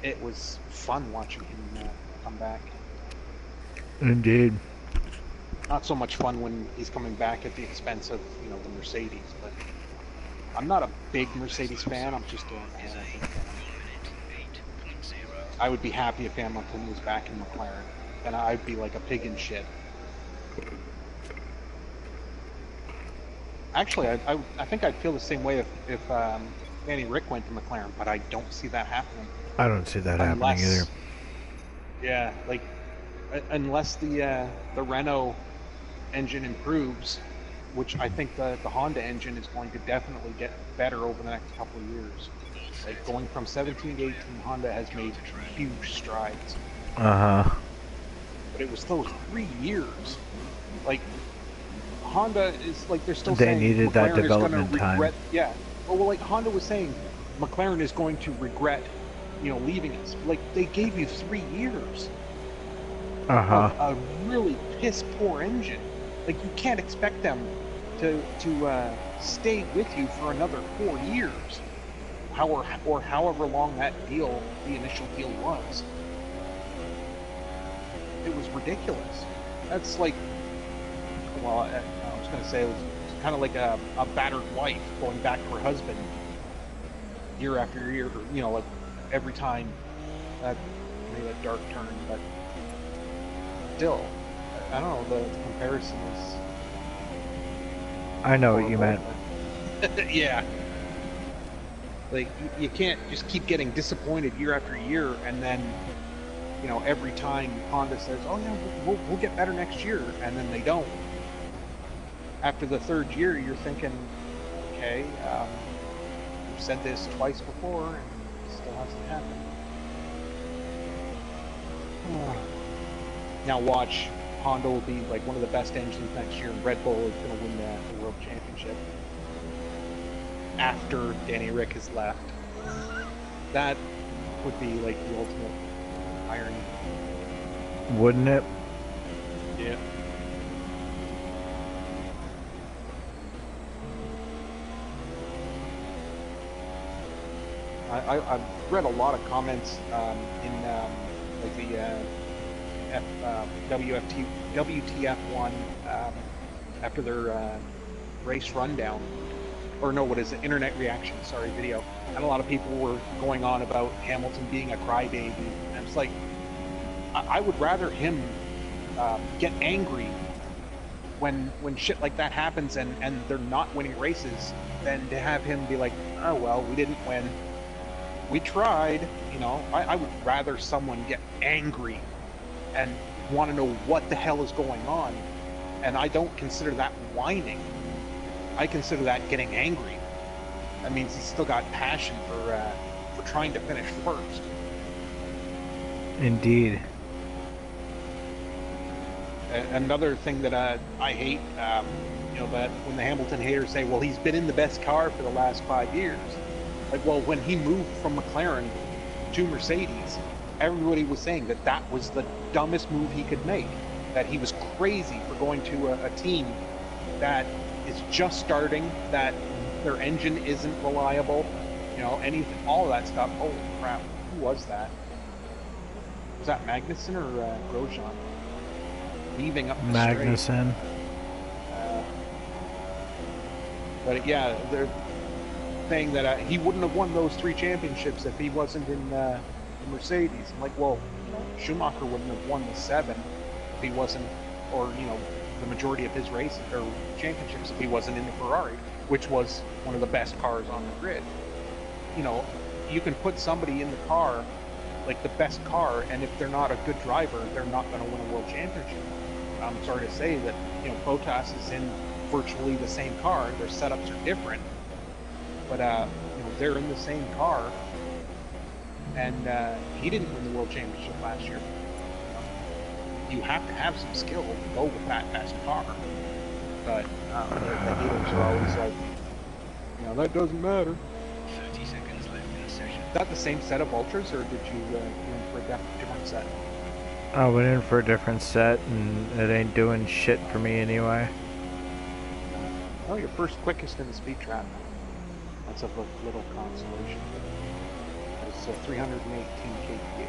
It was fun watching him come back. Indeed. Not so much fun when he's coming back at the expense of, the Mercedes, but I'm not a big Mercedes fan. I'm just a Hamilton fan. I would be happy if Hamilton was back in McLaren, and I'd be like a pig in shit. Actually, I think I'd feel the same way if Danny Rick went to McLaren, but I don't see that happening. I don't see that happening either. Yeah, like unless the Renault engine improves, which I think the Honda engine is going to definitely get better over the next couple of years. Like going from 17 to 18, Honda has made huge strides. But it was those 3 years. Like Honda is like they're still saying they needed McLaren that development time. Yeah. Well, like Honda was saying, McLaren is going to regret, leaving us. Like they gave you 3 years. Of a really piss poor engine. Like you can't expect them to stay with you for another 4 years, or however long that deal, the initial deal was. It was ridiculous. That's like, well, I was going to say it was kind of like a battered wife going back to her husband year after year, like every time. That made a dark turn, but still, I don't know, the comparison is... I know what you meant. Yeah. Like, you can't just keep getting disappointed year after year and then you know, every time Honda says, "Oh yeah, we'll get better next year," and then they don't. After the third year, you're thinking, okay, we've said this twice before, and it still hasn't happened. Now watch, Honda will be like one of the best engines next year, and Red Bull is going to win the World Championship after Danny Rick has left. That would be like the ultimate irony. Wouldn't it? Yeah. I've read a lot of comments in like the WTF1 after their race rundown, or no, what is it? Internet reaction, sorry, video. And a lot of people were going on about Hamilton being a crybaby, and it's like I would rather him get angry when shit like that happens and they're not winning races than to have him be like, oh well, we didn't win. We tried, you know. I would rather someone get angry and want to know what the hell is going on, and I don't consider that whining. I consider that getting angry. That means he's still got passion for trying to finish first. Indeed. Another thing that I hate, you know, that when the Hamilton haters say, well, he's been in the best car for the last 5 years. Like, well, when he moved from McLaren to Mercedes, everybody was saying that that was the dumbest move he could make, that he was crazy for going to a team that is just starting, that their engine isn't reliable, you know, anything, all of that stuff. Holy crap, who was that? Was that Magnussen or Grosjean? Leaving up the Magnussen. But yeah, they're saying that he wouldn't have won those 3 championships if he wasn't in Mercedes. I'm like, well, you know, Schumacher wouldn't have won the 7 if he wasn't, or you know, the majority of his races or championships if he wasn't in the Ferrari, which was one of the best cars on the grid. You know, you can put somebody in the car, like the best car, and if they're not a good driver, they're not going to win a world championship. I'm sorry to say that, you know, Bottas is in virtually the same car. Their setups are different, but you know, they're in the same car, and he didn't win the world championship last year. You have to have some skill to go with that best car, but the haters are always like, you know, that doesn't matter. 30 seconds left in the session. Is that the same set of ultras, or did you win for a different set? I went in for a different set, and it ain't doing shit for me anyway. Oh, you're first quickest in the speed trap. That's a little consolation. It's 318 kph.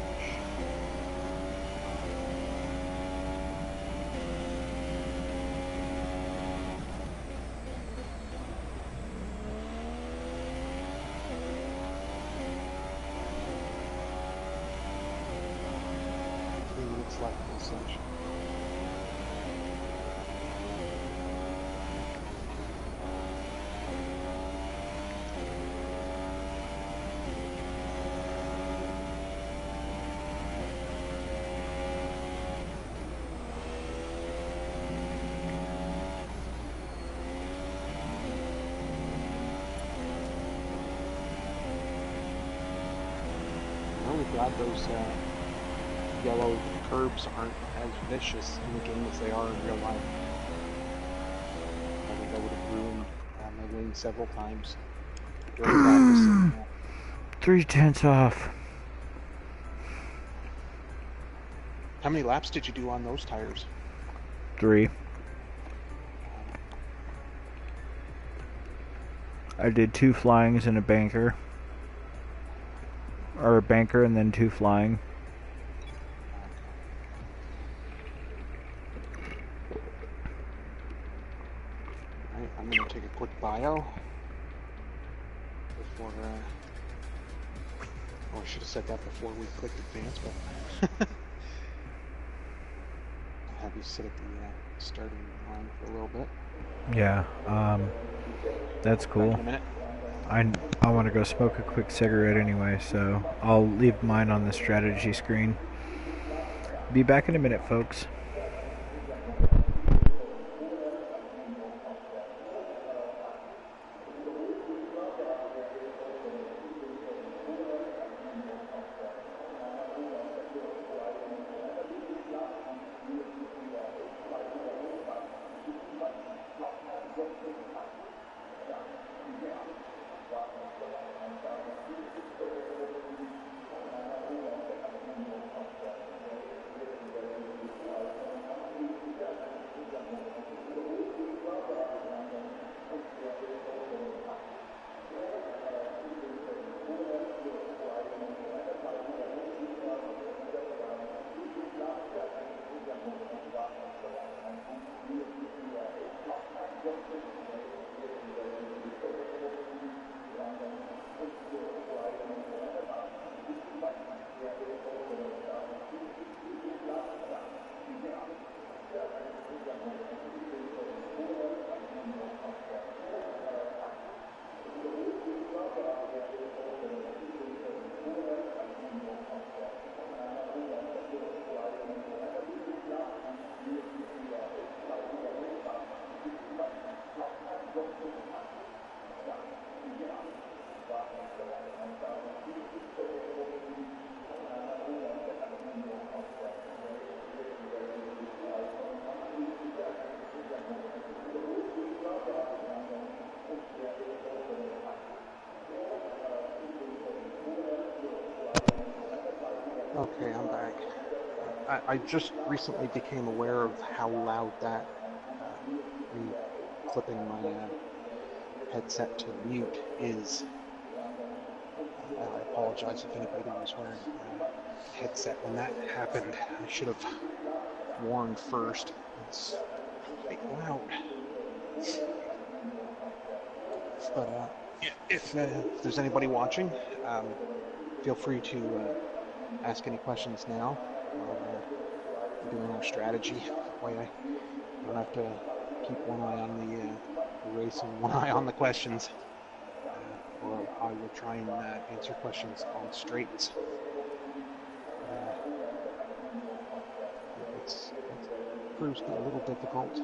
Left in the session. I'm really glad those yellow curbs aren't as vicious in the game as they are in real life. I think I would have ruined my lane several times during practice. 3/10 off. How many laps did you do on those tires? 3. I did 2 flyings and a banker. Or a banker and then 2 flying. I'm going to take a quick bio before, oh, I should have said that before we clicked advance, but I'll have you sit at the starting line for a little bit. Yeah, that's cool. Back in a minute. I want to go smoke a quick cigarette anyway, so I'll leave mine on the strategy screen. Be back in a minute, folks. Okay, I'm back. I just recently became aware of how loud that me clipping my headset to mute is. I apologize if anybody was wearing a headset when that happened. I should have warned first. It's quite loud. But if there's anybody watching, feel free to ask any questions now while we're doing our strategy. That way I don't have to keep one eye on the race and one eye on the questions. Or I will try and answer questions on straights. It proves to be a little difficult.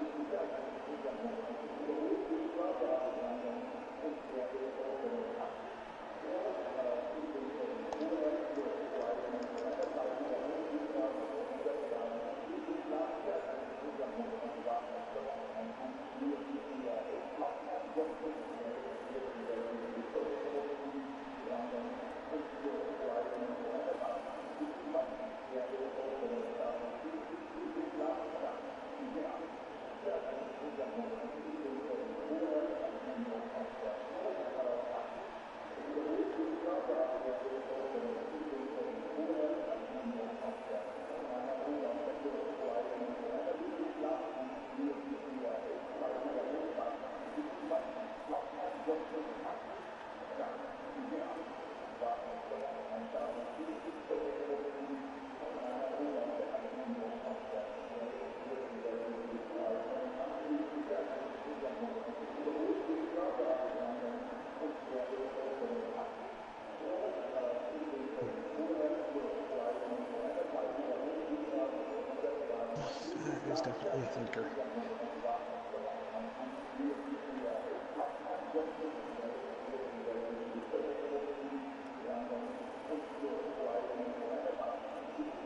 That is definitely a thinker.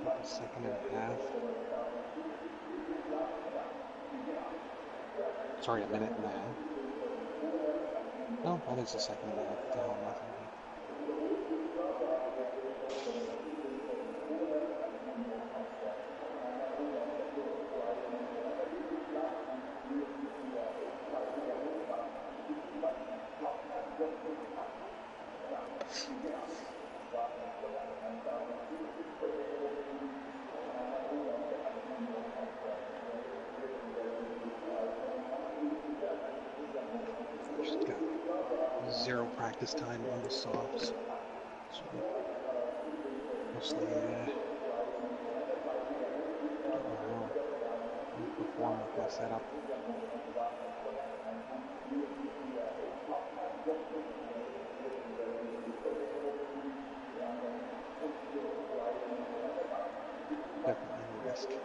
A second and a half. Sorry, a minute and a half. No, that is a second and a half. What the hell am I thinking? Just got zero practice time on the softs. So mostly don't know how I'll perform with my setup. Definitely need a task.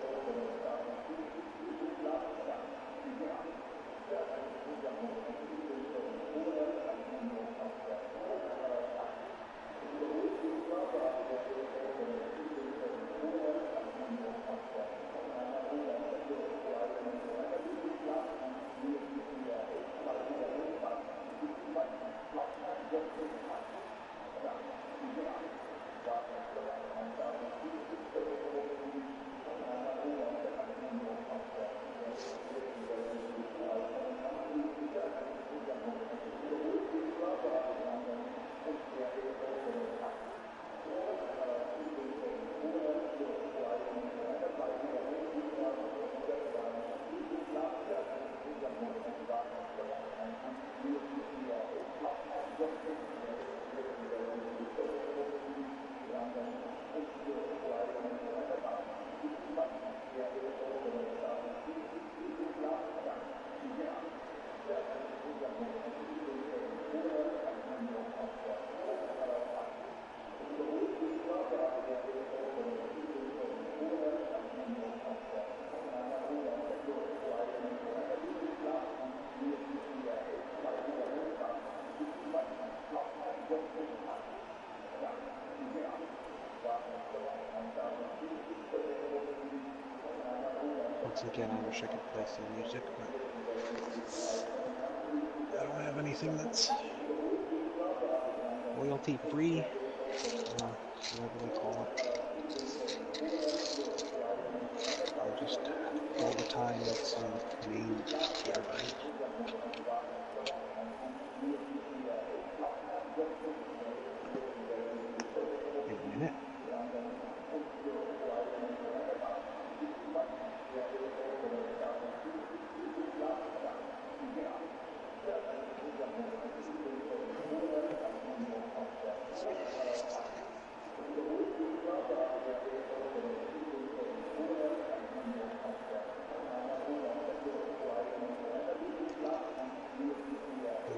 Once again, I wish I could play some music, but I don't have anything that's royalty-free, whatever they call it. I'll just fill the time with some main gathering. In a minute.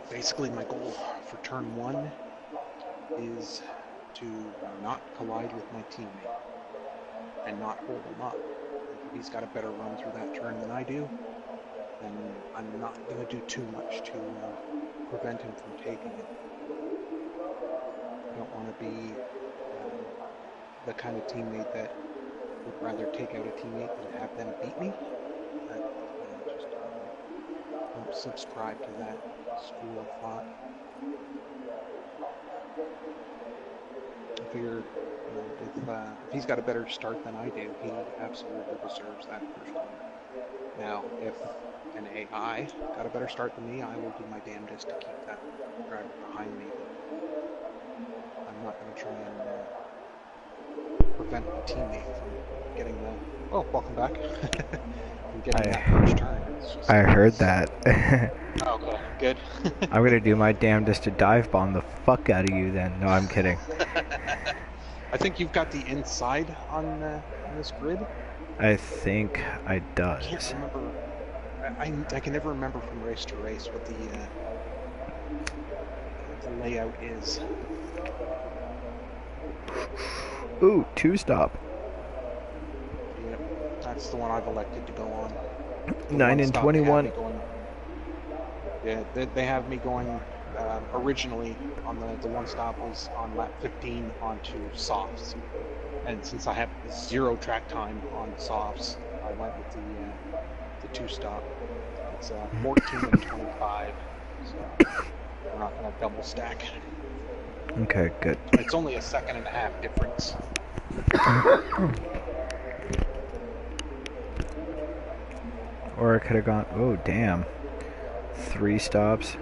Basically, my goal for turn 1 is to not collide with my teammate and not hold him up. If he's got a better run through that turn than I do, then I'm not going to do too much to prevent him from taking it. I don't want to be the kind of teammate that would rather take out a teammate than have them beat me. I just don't subscribe to that school of thought. I figure, if he's got a better start than I do, he absolutely deserves that first one. Now, if an AI got a better start than me, I will do my damnedest to keep that driver behind me. I'm not going to try and prevent my teammate from getting the... Oh, welcome back. from getting that first turn. I heard that. Okay, good. I'm going to do my damnedest to dive bomb the fuck out of you then. No, I'm kidding. I think you've got the inside on this grid. I think I does. I can't remember. I can never remember from race to race what the layout is. Ooh, 2-stop. Yep, that's the one I've elected to go on. 9 and 21. Yeah, they have me going. Originally, on the one stop was on lap 15 onto softs, and since I have 0 track time on softs, I went with the 2-stop. It's 14 and 25, so we're not going to double stack. Okay, good. It's only a second and a half difference. Or I could have gone, oh damn, 3 stops,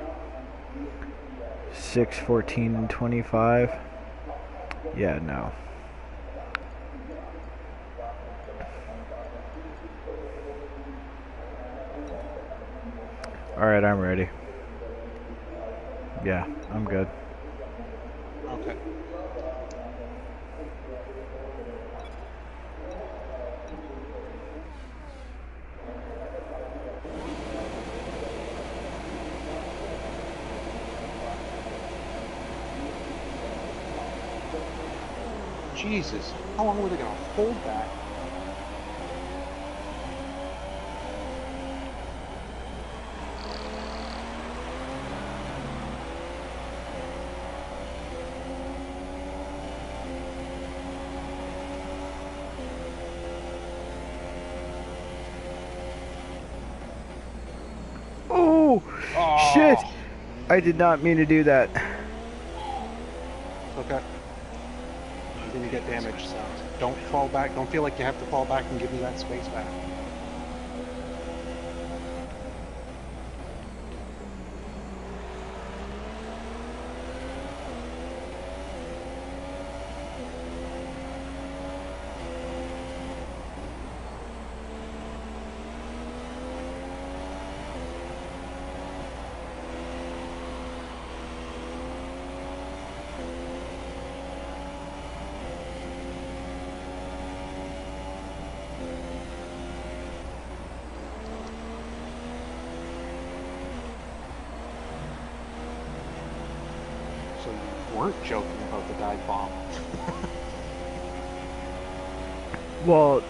6, 14, and 25. Yeah, no. Alright, I'm ready. Yeah, I'm good. Okay. Jesus, how long were they going to hold that? Oh, Oh, shit! I did not mean to do that. Okay. You're gonna get damaged, so don't fall back. Don't feel like you have to fall back and give me that space back. So you weren't joking about the dive bomb. Well,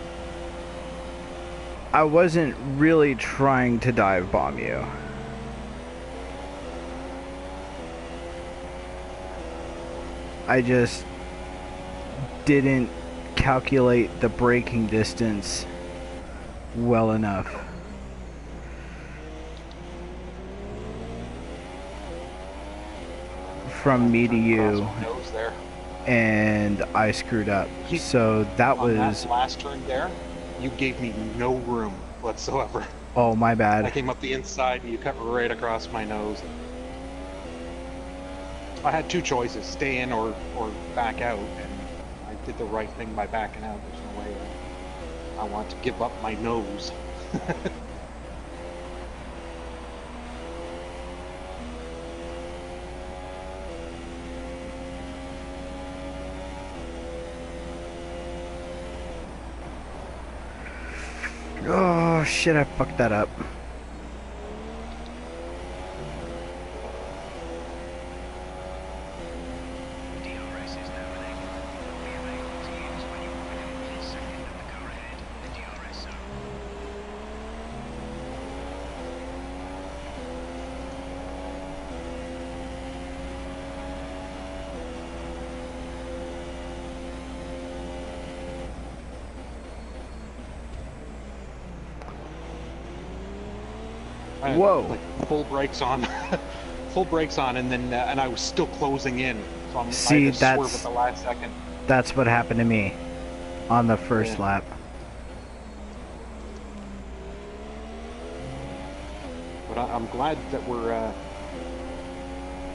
I wasn't really trying to dive bomb you. I just didn't calculate the braking distance well enough. From me to you, Nose there. and I screwed up. So that On was... that last turn there, you gave me no room whatsoever. Oh, my I bad. came up the inside, you cut right across my nose. I had two choices, stay in or back out, and I did the right thing by backing out. There's no way I want to give up my nose. Oh, shit, I fucked that up. DRS is now enabled. Will be available to use when you are within 1 second of the car ahead, the DRS zone. I had, Whoa. like, full brakes on, full brakes on, and then and I was still closing in. So I See, had to swerve that's- at the last second. That's what happened to me on the first Yeah. lap. But I'm glad that we're,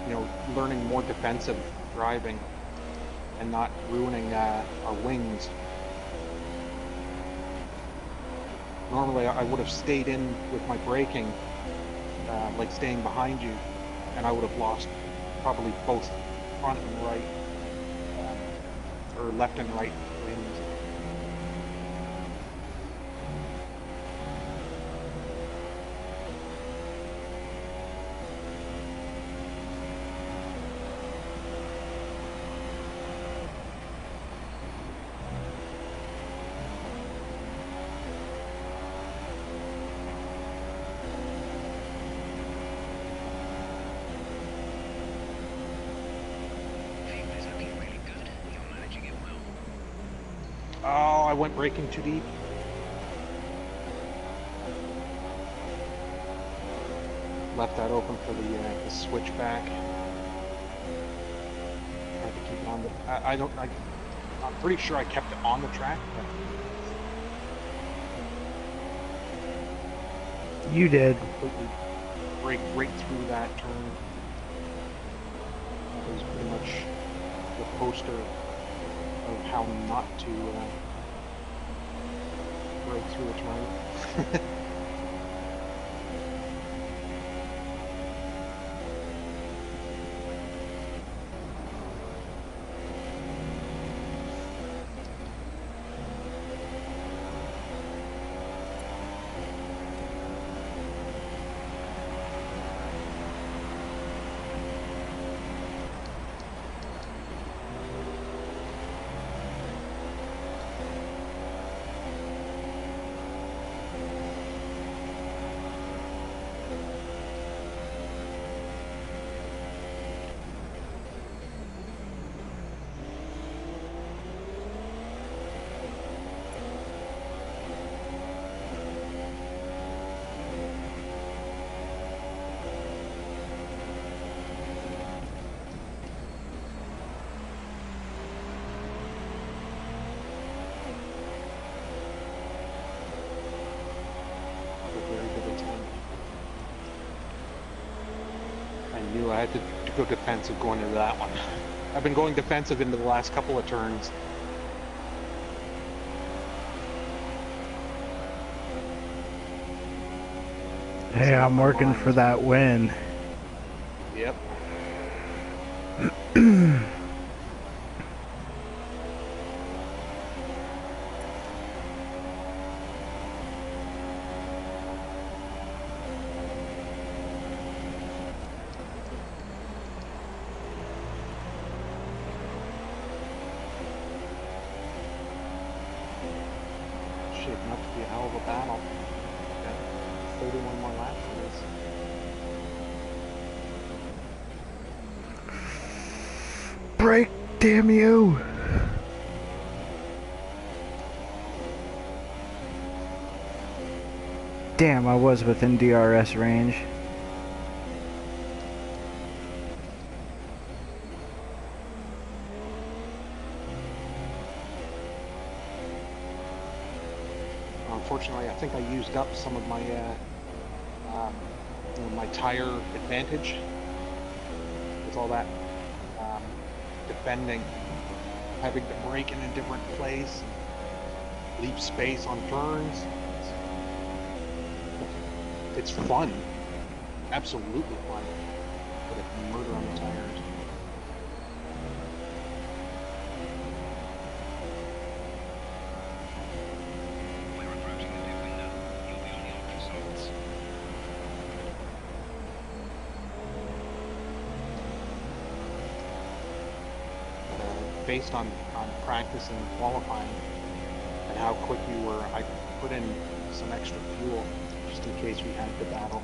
you know, learning more defensive driving and not ruining our wings. Normally, I would have stayed in with my braking, like staying behind you, and I would have lost probably both front and right, or left and right wings. Fuel is looking really good. You're managing it well. Oh, I went braking too deep. Left that open for the switchback. Tried to keep it on the. I'm pretty sure I kept it on the track. But You did. completely break right through that turn. That was pretty much the poster of how not to break through a turn. I had to go defensive going into that one. I've been going defensive into the last couple of turns. Hey, I'm working for that win. Yep. Shaping up to be a hell of a battle. Got 31 more laps for this. Break, damn you! Damn, I was within DRS range. Unfortunately, I think I used up some of my my tire advantage with all that defending, having to brake in a different place, leave space on turns. It's fun, absolutely fun, but it's murder on the tires. We're approaching the pit window. You'll be on the ultra softs. Based on practice and qualifying and how quick we were, I put in some extra fuel just in case we had to battle.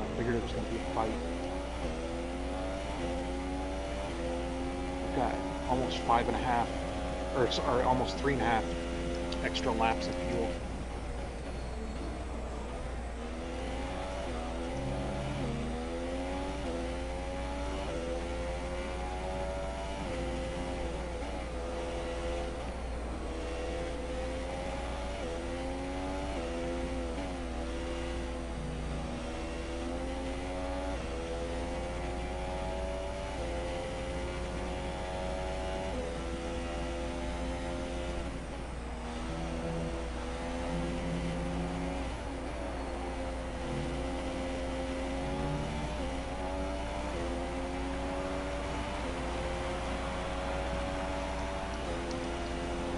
I figured it was going to be a fight. I've got almost 5.5, or almost 3.5 extra laps of fuel.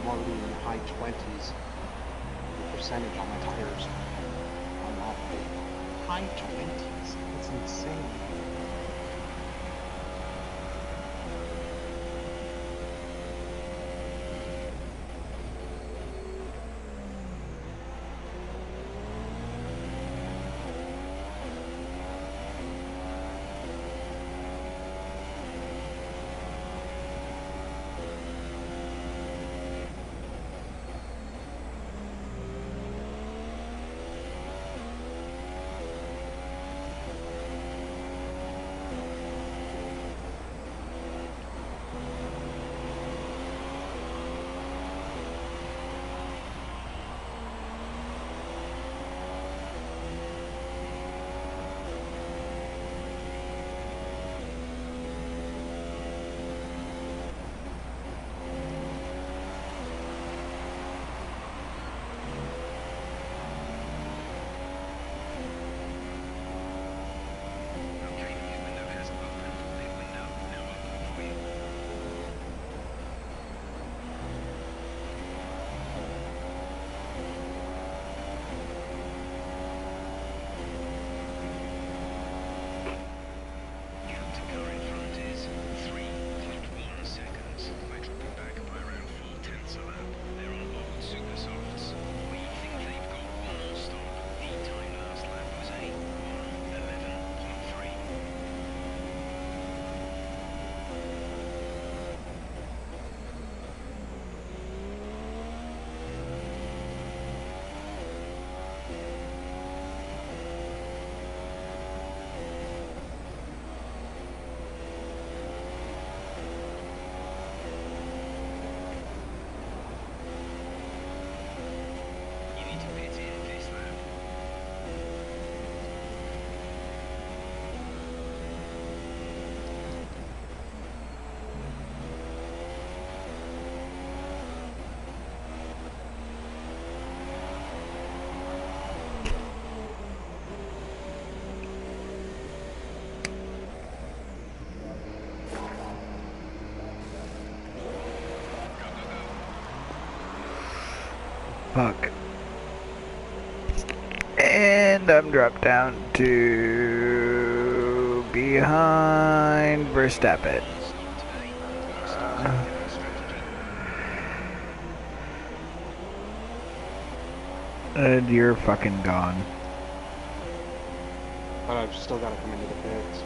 I'm already in the high 20s the percentage on my tires. I'm not high 20s. That's insane. Fuck. And I'm dropped down to behind Verstappen. And you're fucking gone. But I've still got to come into the pits.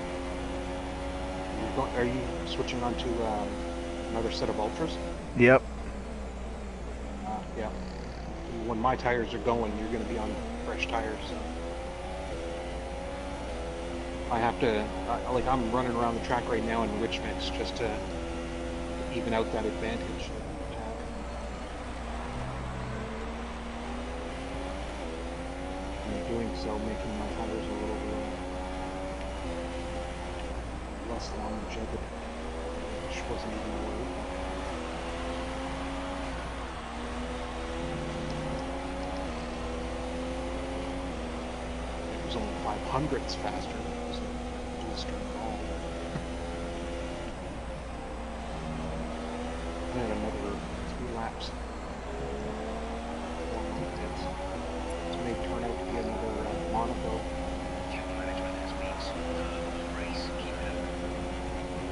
Are you switching on to another set of ultras? Yep. Yeah. When my tires are going, you're going to be on fresh tires. So I have to, like, I'm running around the track right now in rich mix just to even out that advantage. And doing so, making my tires a little less longevity, which wasn't even a word. It was only 500ths faster, so just all. I had another 3 laps. This may turn out to be another Monaco,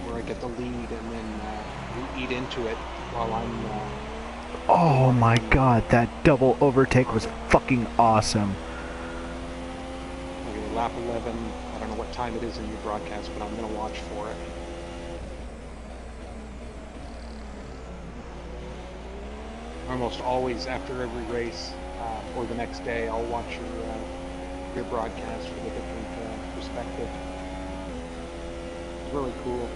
where I get the lead and then we eat into it while I'm. Oh my god, that double overtake was fucking awesome. Okay, lap 11. I don't know what time it is in your broadcast, but I'm gonna watch for it. Almost always after every race or the next day, I'll watch your broadcast from a different perspective. It's really cool.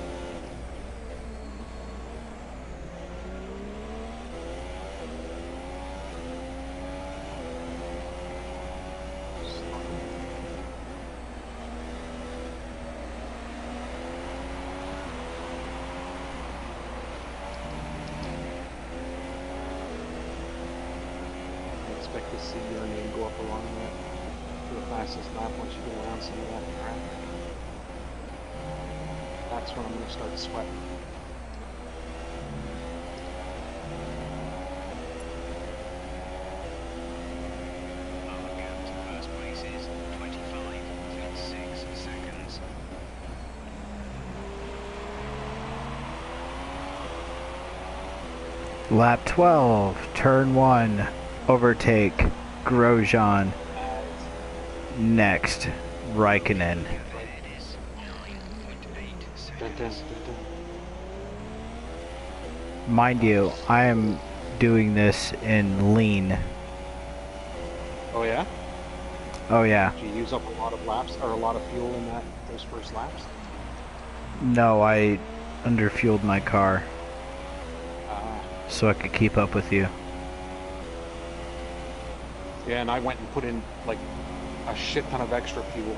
Expect to see your name go up along that for the fastest lap once you get around some of that track. That's when I'm going to start sweating. First place is 25.6 seconds. Lap 12, turn 1, overtake, Grosjean. Next, Raikkonen. Dun, dun, dun, Mind you, I am doing this in lean. Oh yeah? Oh yeah. Did you use up a lot of laps or a lot of fuel in those first laps? No, I underfueled my car so I could keep up with you. Yeah, and I went and put in like a shit ton of extra fuel,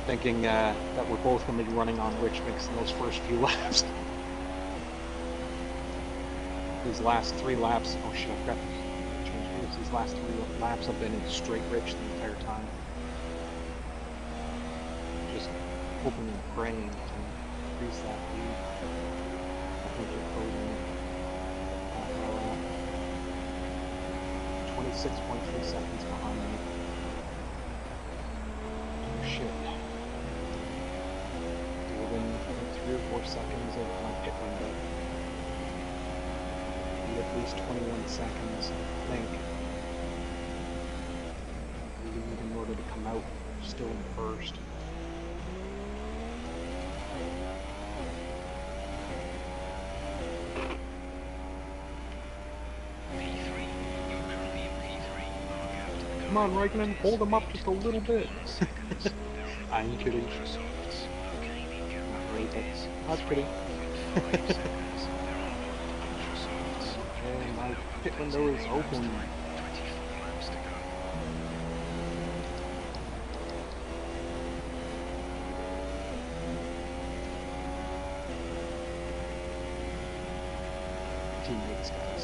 thinking that we're both going to be running on rich mix in those first few laps. These last 3 laps, oh shit, I forgot to change gears. These last 3 laps I've been in straight rich the entire time. Just hoping and praying to increase that lead. I think you're coding 26.3 seconds behind me. Oh shit. Within 3 or 4 seconds of my pit window. Need at least 21 seconds, I think. Lead in order to come out still in first. Come on, Raikkonen, hold him up just a little bit. I'm kidding. Not really, but I'm kidding. And my pit window is open. Teammates, guys.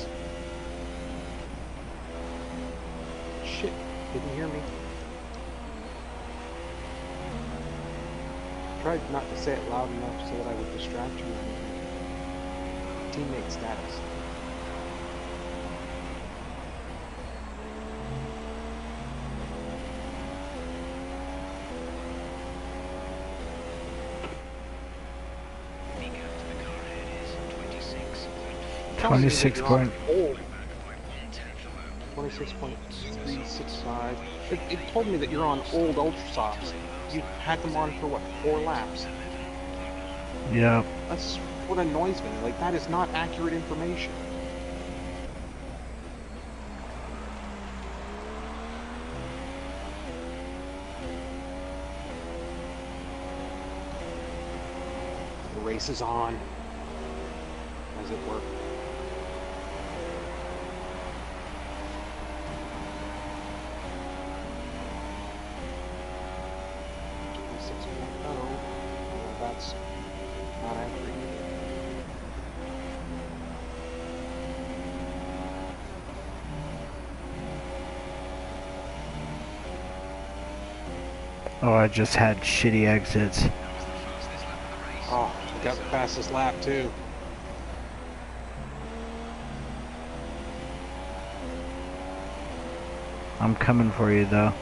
Shit. Didn't hear me. Tried not to say it loud enough so that I would distract you. Teammate status. telling me that 26 you're on point. old. 26.365. It told me that you're on old ultra softs. You had them on for what, 4 laps? Yeah. That's what annoys me. Like, that is not accurate information. The race is on, as it were. Well, that's not accurate either. Oh, I just had shitty exits. Oh, I got the fastest lap too. I'm coming for you though.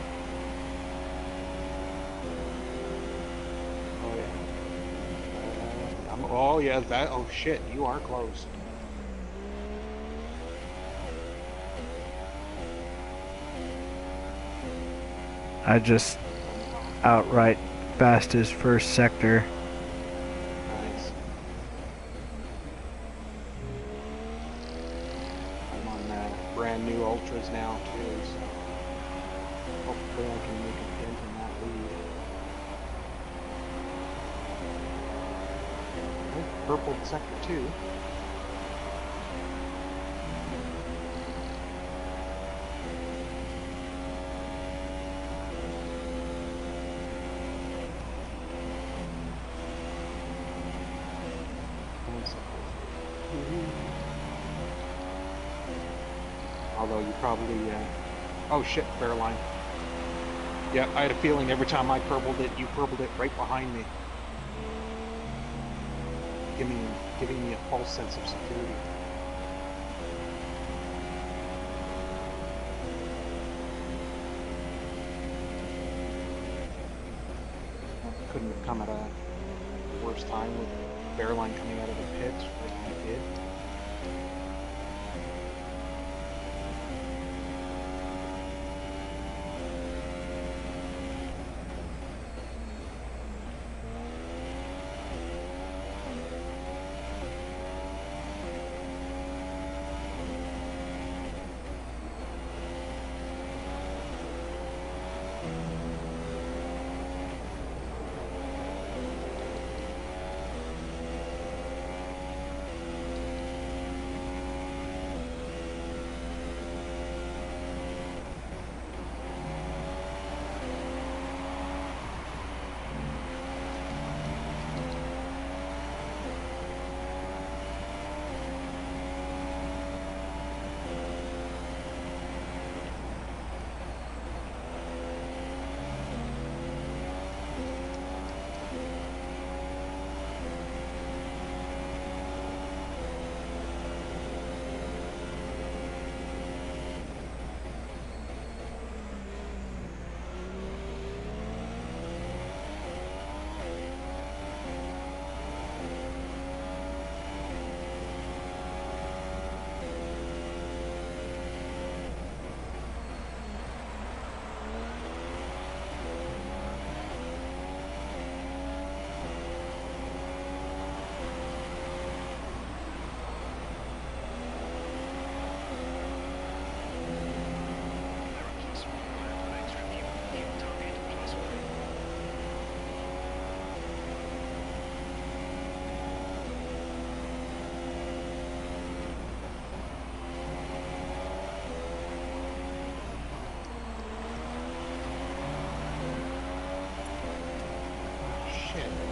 Oh yeah. Oh yeah, that. Oh shit, you are close. I just outright fastest first sector. Nice. I'm on brand new ultras now too, so hopefully I can make a dent in that lead. Okay, purpled sector 2. Although you probably, oh shit, fair line. Yeah, I had a feeling every time I purpled it, you purpled it right behind me. Giving me a false sense of security. Couldn't have come at a worse time with Fairline coming out of the pits like he did.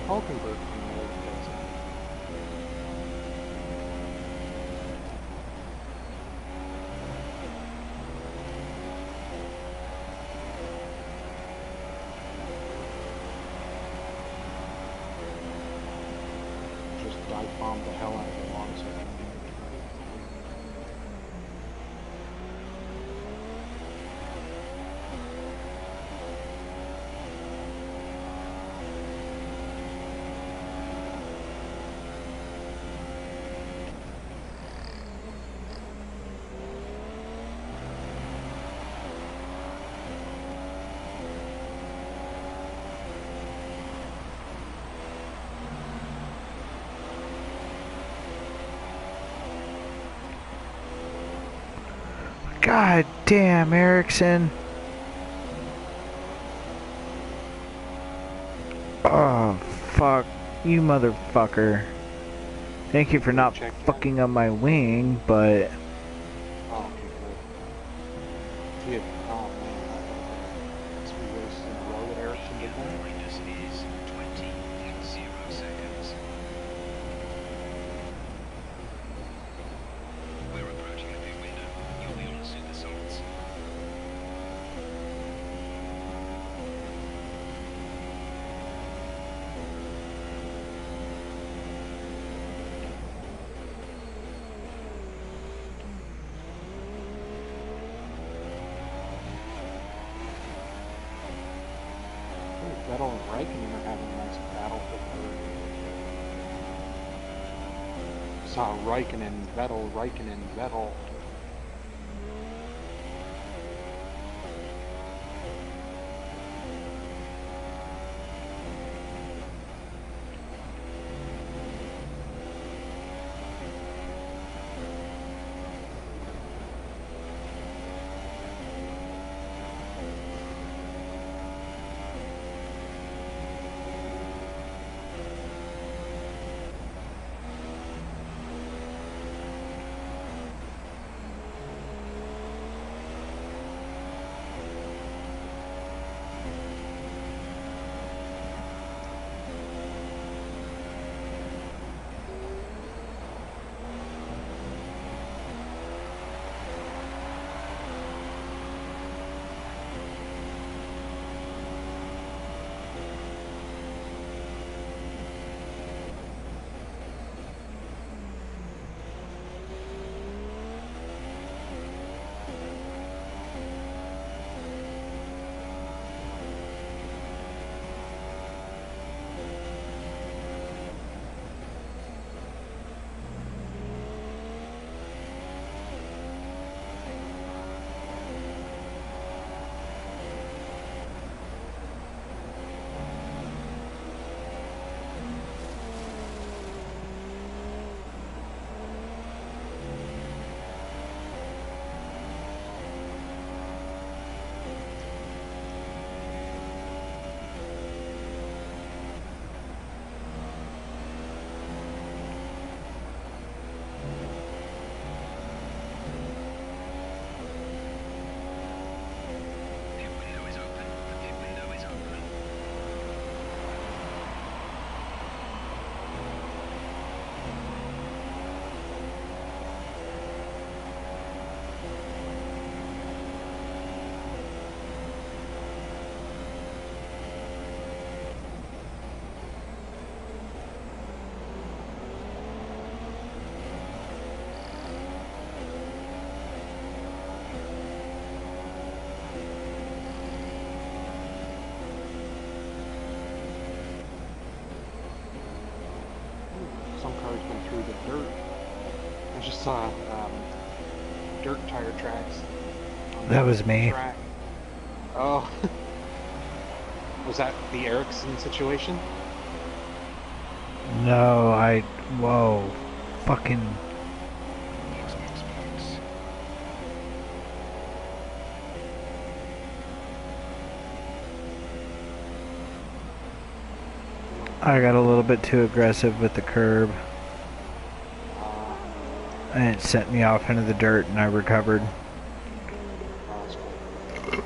Hulkenberg can really does it. Just dive bomb the hell out of the long circuit. God damn, Erickson. Oh, fuck. You motherfucker. Thank you for not Check that. fucking up my wing, but... Oh, okay, good. Yeah. Oh, man. That's 3 races in a row that Erickson did that. Minus is 20.0 seconds. We're approaching the pit window. You'll be on soon the salts. Vettel and Raikkonen are having a nice battle for third. Saw Raikkonen, Vettel. Pit window is open. The pit window is open. Some cars went through the dirt. I just saw dirt tire tracks. On That the was me. Track. Oh. Was that the Ericsson situation? No, whoa. Fucking... Box, box, box. I got a little bit too aggressive with the curb. And it sent me off into the dirt and I recovered. That's cool.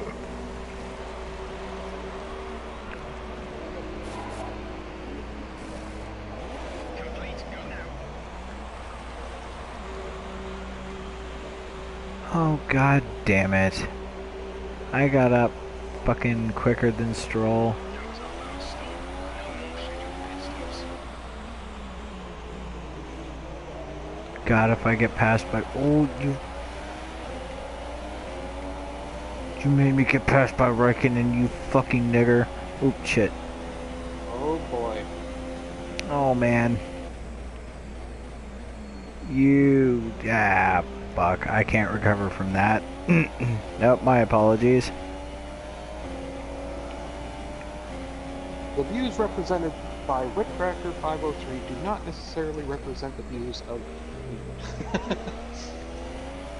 Complete. Go now. Oh, god damn it. I got up fucking quicker than Stroll. That was our last stop. No more scheduled pit stops. God, if I get passed by... Oh, you made me get passed by Raikkonen, you fucking nigger. Oop, shit. Oh boy. Oh, man. You... Ah, fuck. I can't recover from that. Nope, my apologies. The views represented by Whitcracker 503 do not necessarily represent the views of...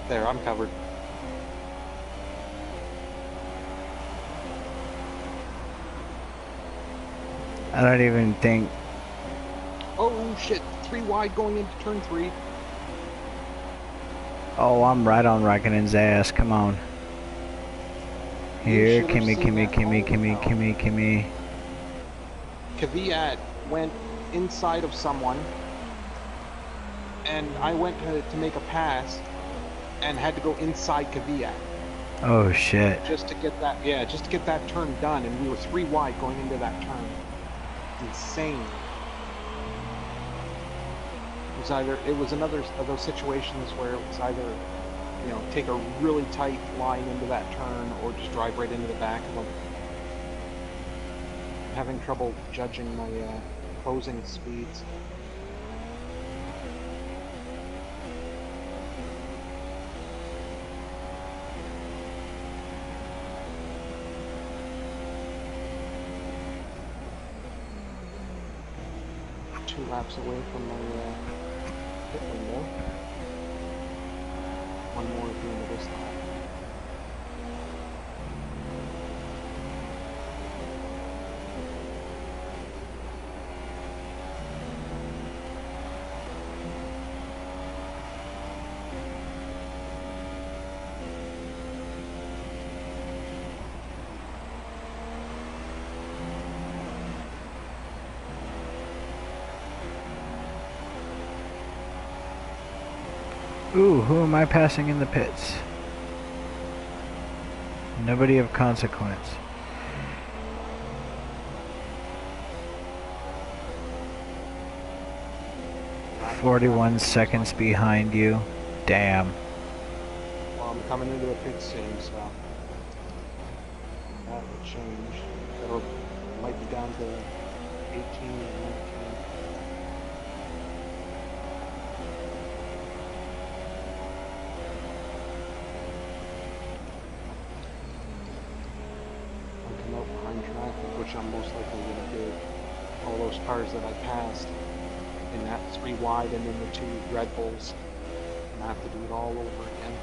There, I'm covered. I don't even think. Oh shit! 3 wide going into turn 3. Oh, I'm right on Raikkonen's ass. Come on. You Here, should have Kimmy, seen Kimmy, that. Kimmy, Holy Kimmy, cow. Kimmy, Kimmy. Kvyat went inside of someone, and I went to make a pass, and had to go inside Kvyat Oh shit. just to get that. Yeah, just to get that turn done, and we were 3 wide going into that turn. Insane. It was another of those situations where it was either, take a really tight line into that turn or just drive right into the back of them. I'm having trouble judging my closing speeds. Two laps away from my pit window. One more at the end of this lap. Ooh, who am I passing in the pits? Nobody of consequence. Lap 41 seconds behind you. Damn. Well, I'm coming into the pit soon, so that will change. It'll might be down to 18 or 19. I'll come out behind traffic, which I'm most likely going to do. All those cars that I passed in that 3 wide and then the 2 Red Bulls. And I have to do it all over again.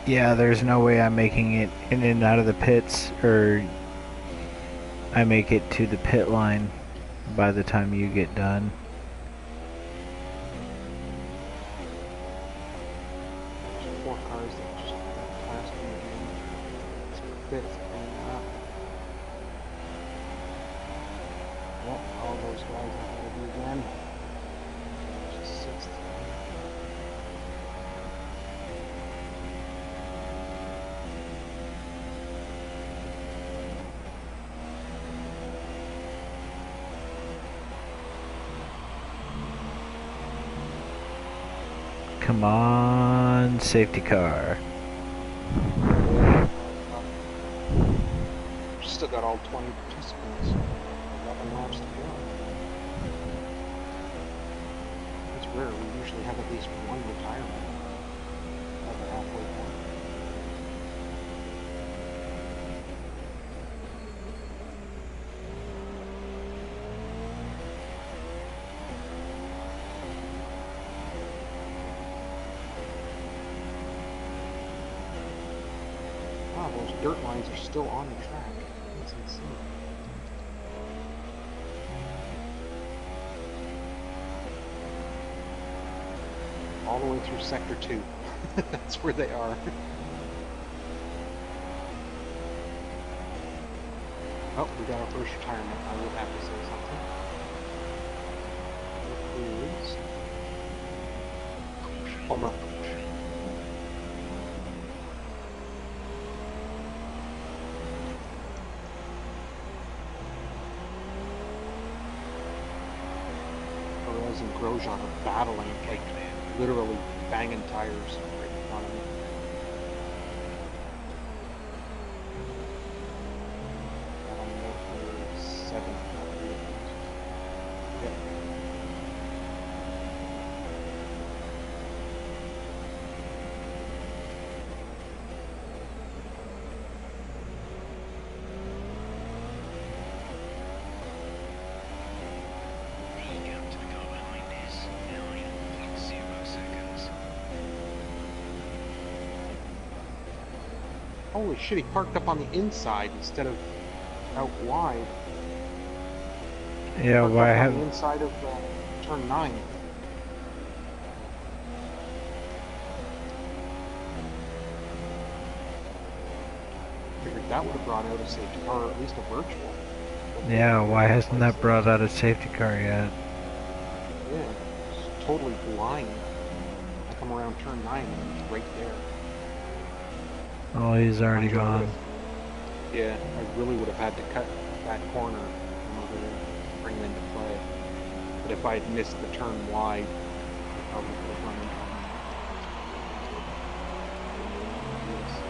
Yeah, there's no way I'm making it in and out of the pits, or I make it to the pit line by the time you get done. There's 4 cars that just passed me again. It's fifth and up. Yep, all those guys ahead of you again. Just 6th. Come on, safety car. Still got all 20 participants. 11 laps to go. It's rare. We usually have at least one retirement. Over halfway point. Wow, those dirt lines are still on the track. That's insane. All the way through Sector 2. That's where they are. Oh, we got our first retirement. I would have to say something. It is Homer. Perez and Grosjean are battling, like literally banging tires right in front of me. Seventh. Yep. The gap to the car behind is 9.0 seconds. Holy shit, he parked up on the inside instead of out wide. Yeah, Parked why up on have the inside of turn 9. Figured that would have brought out a safety car, or at least a virtual. yeah, why hasn't that brought out a safety car yet? Yeah, it's totally blind. I come around turn 9 and he's right there. Oh, he's already Mind you, gone. Yeah, I really would have had to cut that corner in order to bring him into play. But if I had missed the turn wide, I probably could have run into him. Yes.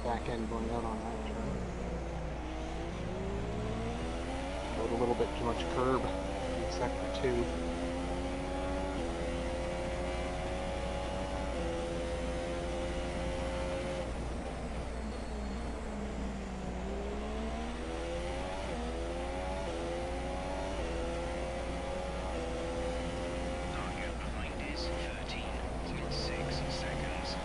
Back end going out on that turn. Showed a little bit too much curb in sector 2. Our gap behind is 13.6 seconds.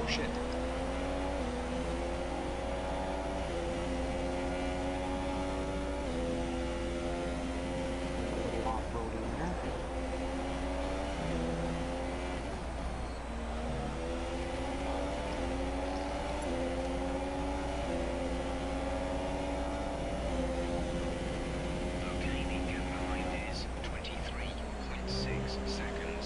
shit. A little off-road in there. Okay, the gap behind is 23.6 seconds.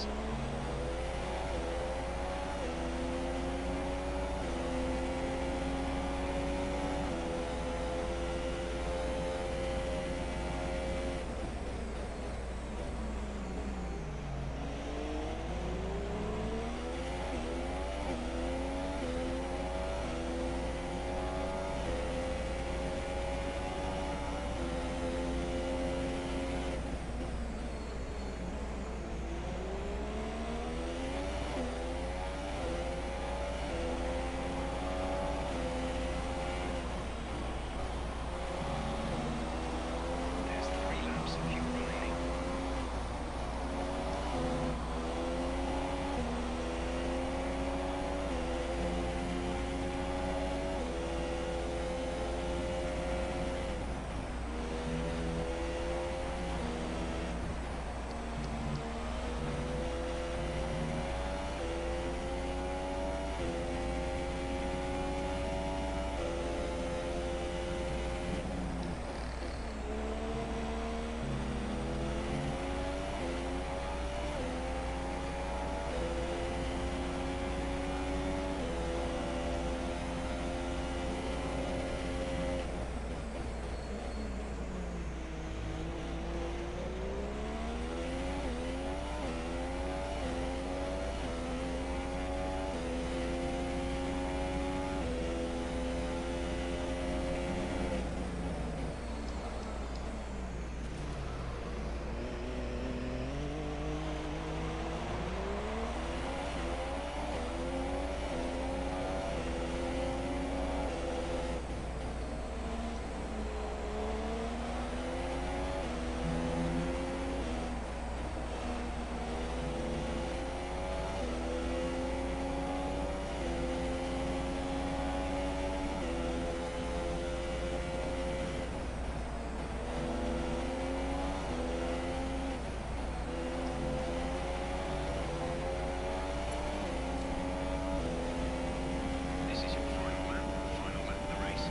There's 3 laps of fuel remaining. This is your final lap of the race.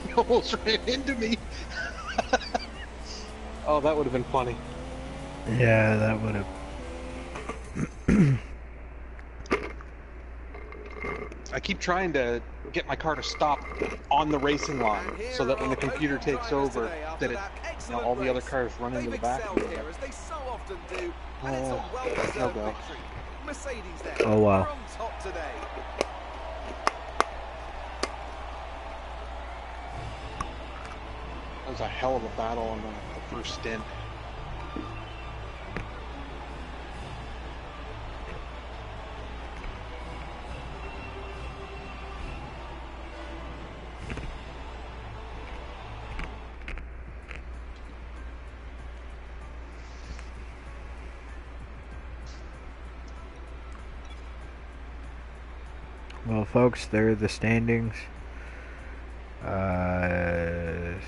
He almost ran into me. Oh, that would have been funny. Yeah, that would have. I keep trying to get my car to stop on the racing line so that when the computer takes over, that it, you know, all the other cars run into the back of me. Here, as they so often do, and it's a Oh, well-deserved no go. victory. Mercedes there. Oh, wow. They're on top today. That was a hell of a battle on the first stint. Well, folks, there are the standings. 4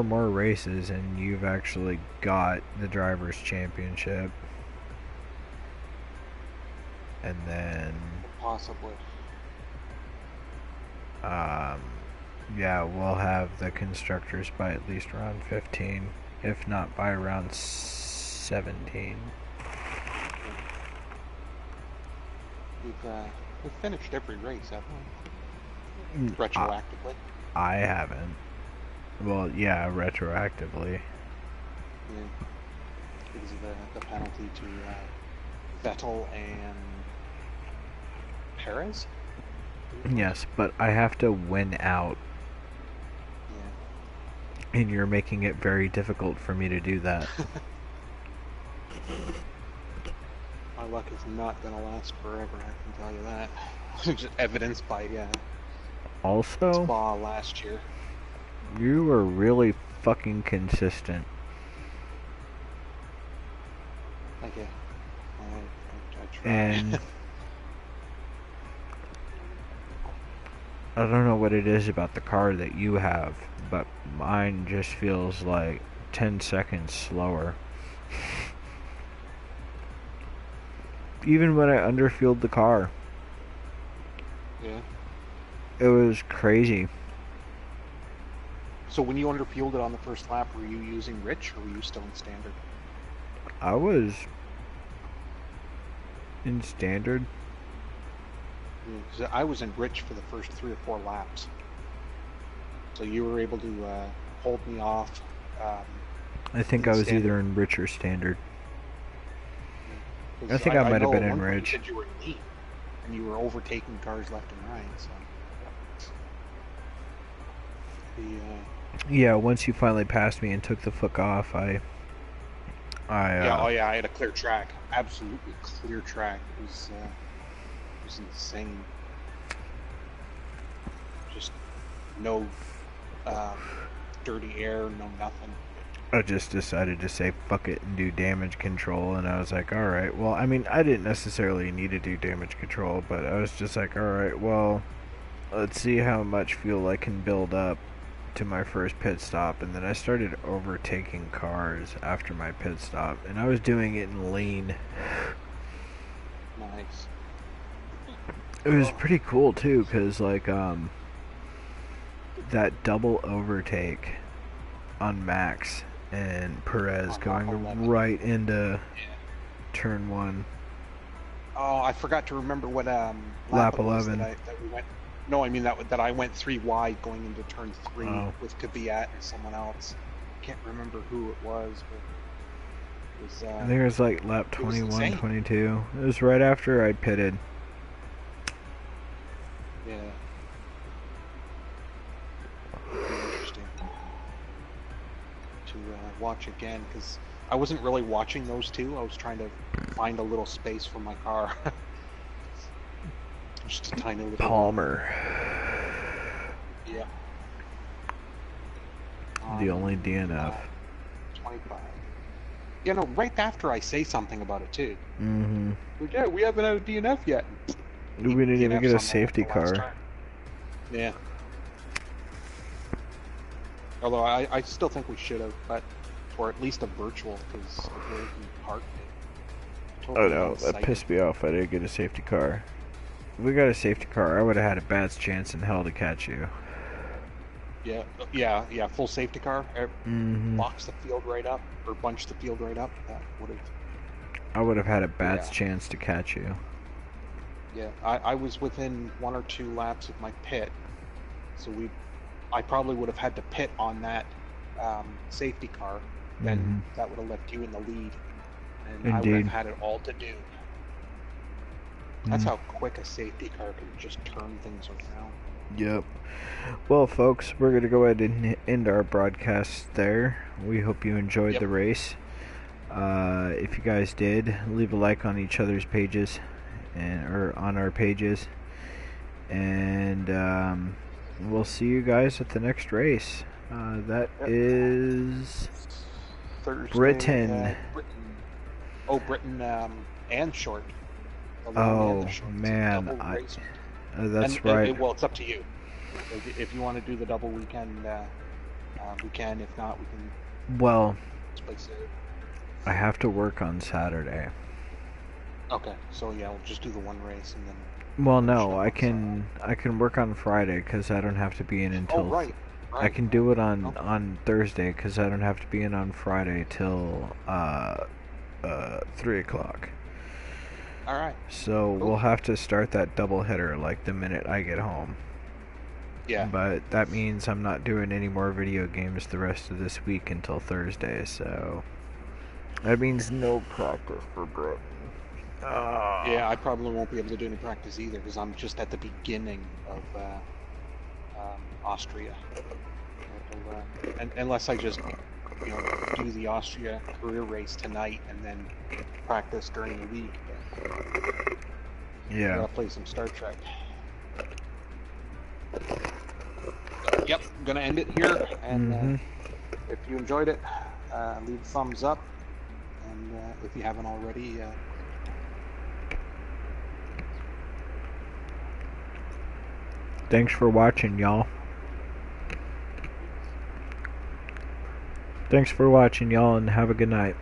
more races, and you've actually got the Drivers' Championship. And then, Possibly. yeah, we'll have the Constructors by at least round 15, if not by round 17. We've finished every race, haven't we? Retroactively. I haven't. Well, yeah, retroactively. Yeah. Because of the penalty to Vettel and Perez? Yes, but I have to win out, Yeah. and you're making it very difficult for me to do that. My luck is not going to last forever, I can tell you that. Just evidenced by Also, Spa last year. you were really fucking consistent. Thank you. I try. And I don't know what it is about the car that you have, but mine just feels like 10 seconds slower. Even when I underfueled the car, Yeah. it was crazy. So when you underfueled it on the first lap, were you using rich or were you still in standard? I was in standard. Yeah, 'cause I was in rich for the first 3 or 4 laps. So you were able to hold me off. I think in I was standard. either in rich or standard. 'Cause I think I might have know been at in one point rich. You said you were in lead, and you were overtaking cars left and right. So Yeah, once you finally passed me and took the fuck off, yeah, oh yeah, I had a clear track, absolutely clear track. It was insane. Just no dirty air, no nothing. I just decided to say fuck it and do damage control, and I was like, alright, well, I mean, I didn't necessarily need to do damage control, but I was just like, alright, well, let's see how much fuel I can build up to my first pit stop. And then I started overtaking cars after my pit stop, and I was doing it in lean. Nice. It was pretty cool too, because like that double overtake on Max and Perez On going lap 11. right into turn 1. Oh, I forgot to remember what Lap it was 11. that we went. No, I mean that I went 3 wide going into turn 3 Oh. with Kvyat and someone else. Can't remember who it was, but it was. I think it was like lap it was 21, insane. 22. It was right after I pitted. Yeah. Interesting to watch again because I wasn't really watching those two. I was trying to find a little space for my car. Just a tiny little. Palmer. Yeah. The only DNF. 25. You know, right after I say something about it too. Mm-hmm. Yeah, we haven't had a DNF yet. We didn't even DNF's get on a safety the last car. turn. Yeah. Although I still think we should have, but or at least a virtual because of where he parked it. Oh Totally no, that unsightly. pissed me off. I didn't get a safety car. If we got a safety car, I would have had a bad chance in hell to catch you. Yeah. Full safety car. Mm-hmm. Box the field right up or bunch the field right up. That would have. I would have had a bad Yeah. chance to catch you. Yeah, I was within 1 or 2 laps of my pit, so I probably would have had to pit on that safety car. Then that would have left you in the lead, and I would Indeed. have had it all to do. That's how quick a safety car can just turn things around. Yep. Well, folks, we're going to go ahead and end our broadcast there. We hope you enjoyed Yep. the race. If you guys did, leave a like on each other's pages or on our pages. And we'll see you guys at the next race. That Yep. is Thursday. Britain. Britain and short. The long and Oh, the short. It's a man, double race. that's And, right. well, it's up to you. Like, if you want to do the double weekend, we can. If not, we can Well, place it. I have to work on Saturday. Okay, so yeah, we'll just do the one race and then. Well, finish no, up I on can work on Friday because I don't have to be in until. Oh, right. I can do it on Okay. on Thursday because I don't have to be in on Friday till 3 o'clock. All right. So Cool. we'll have to start that double header like the minute I get home. Yeah. But that means I'm not doing any more video games the rest of this week until Thursday. So that means no practice for Brett. Yeah, I probably won't be able to do any practice either because I'm just at the beginning of Austria. And unless I just, do the Austria career race tonight and then practice during the week. I Yeah. gotta play some Star Trek. So, yep, gonna end it here. And if you enjoyed it, leave a thumbs up. And if you haven't already, Thanks for watching, y'all. Thanks for watching, y'all, and have a good night.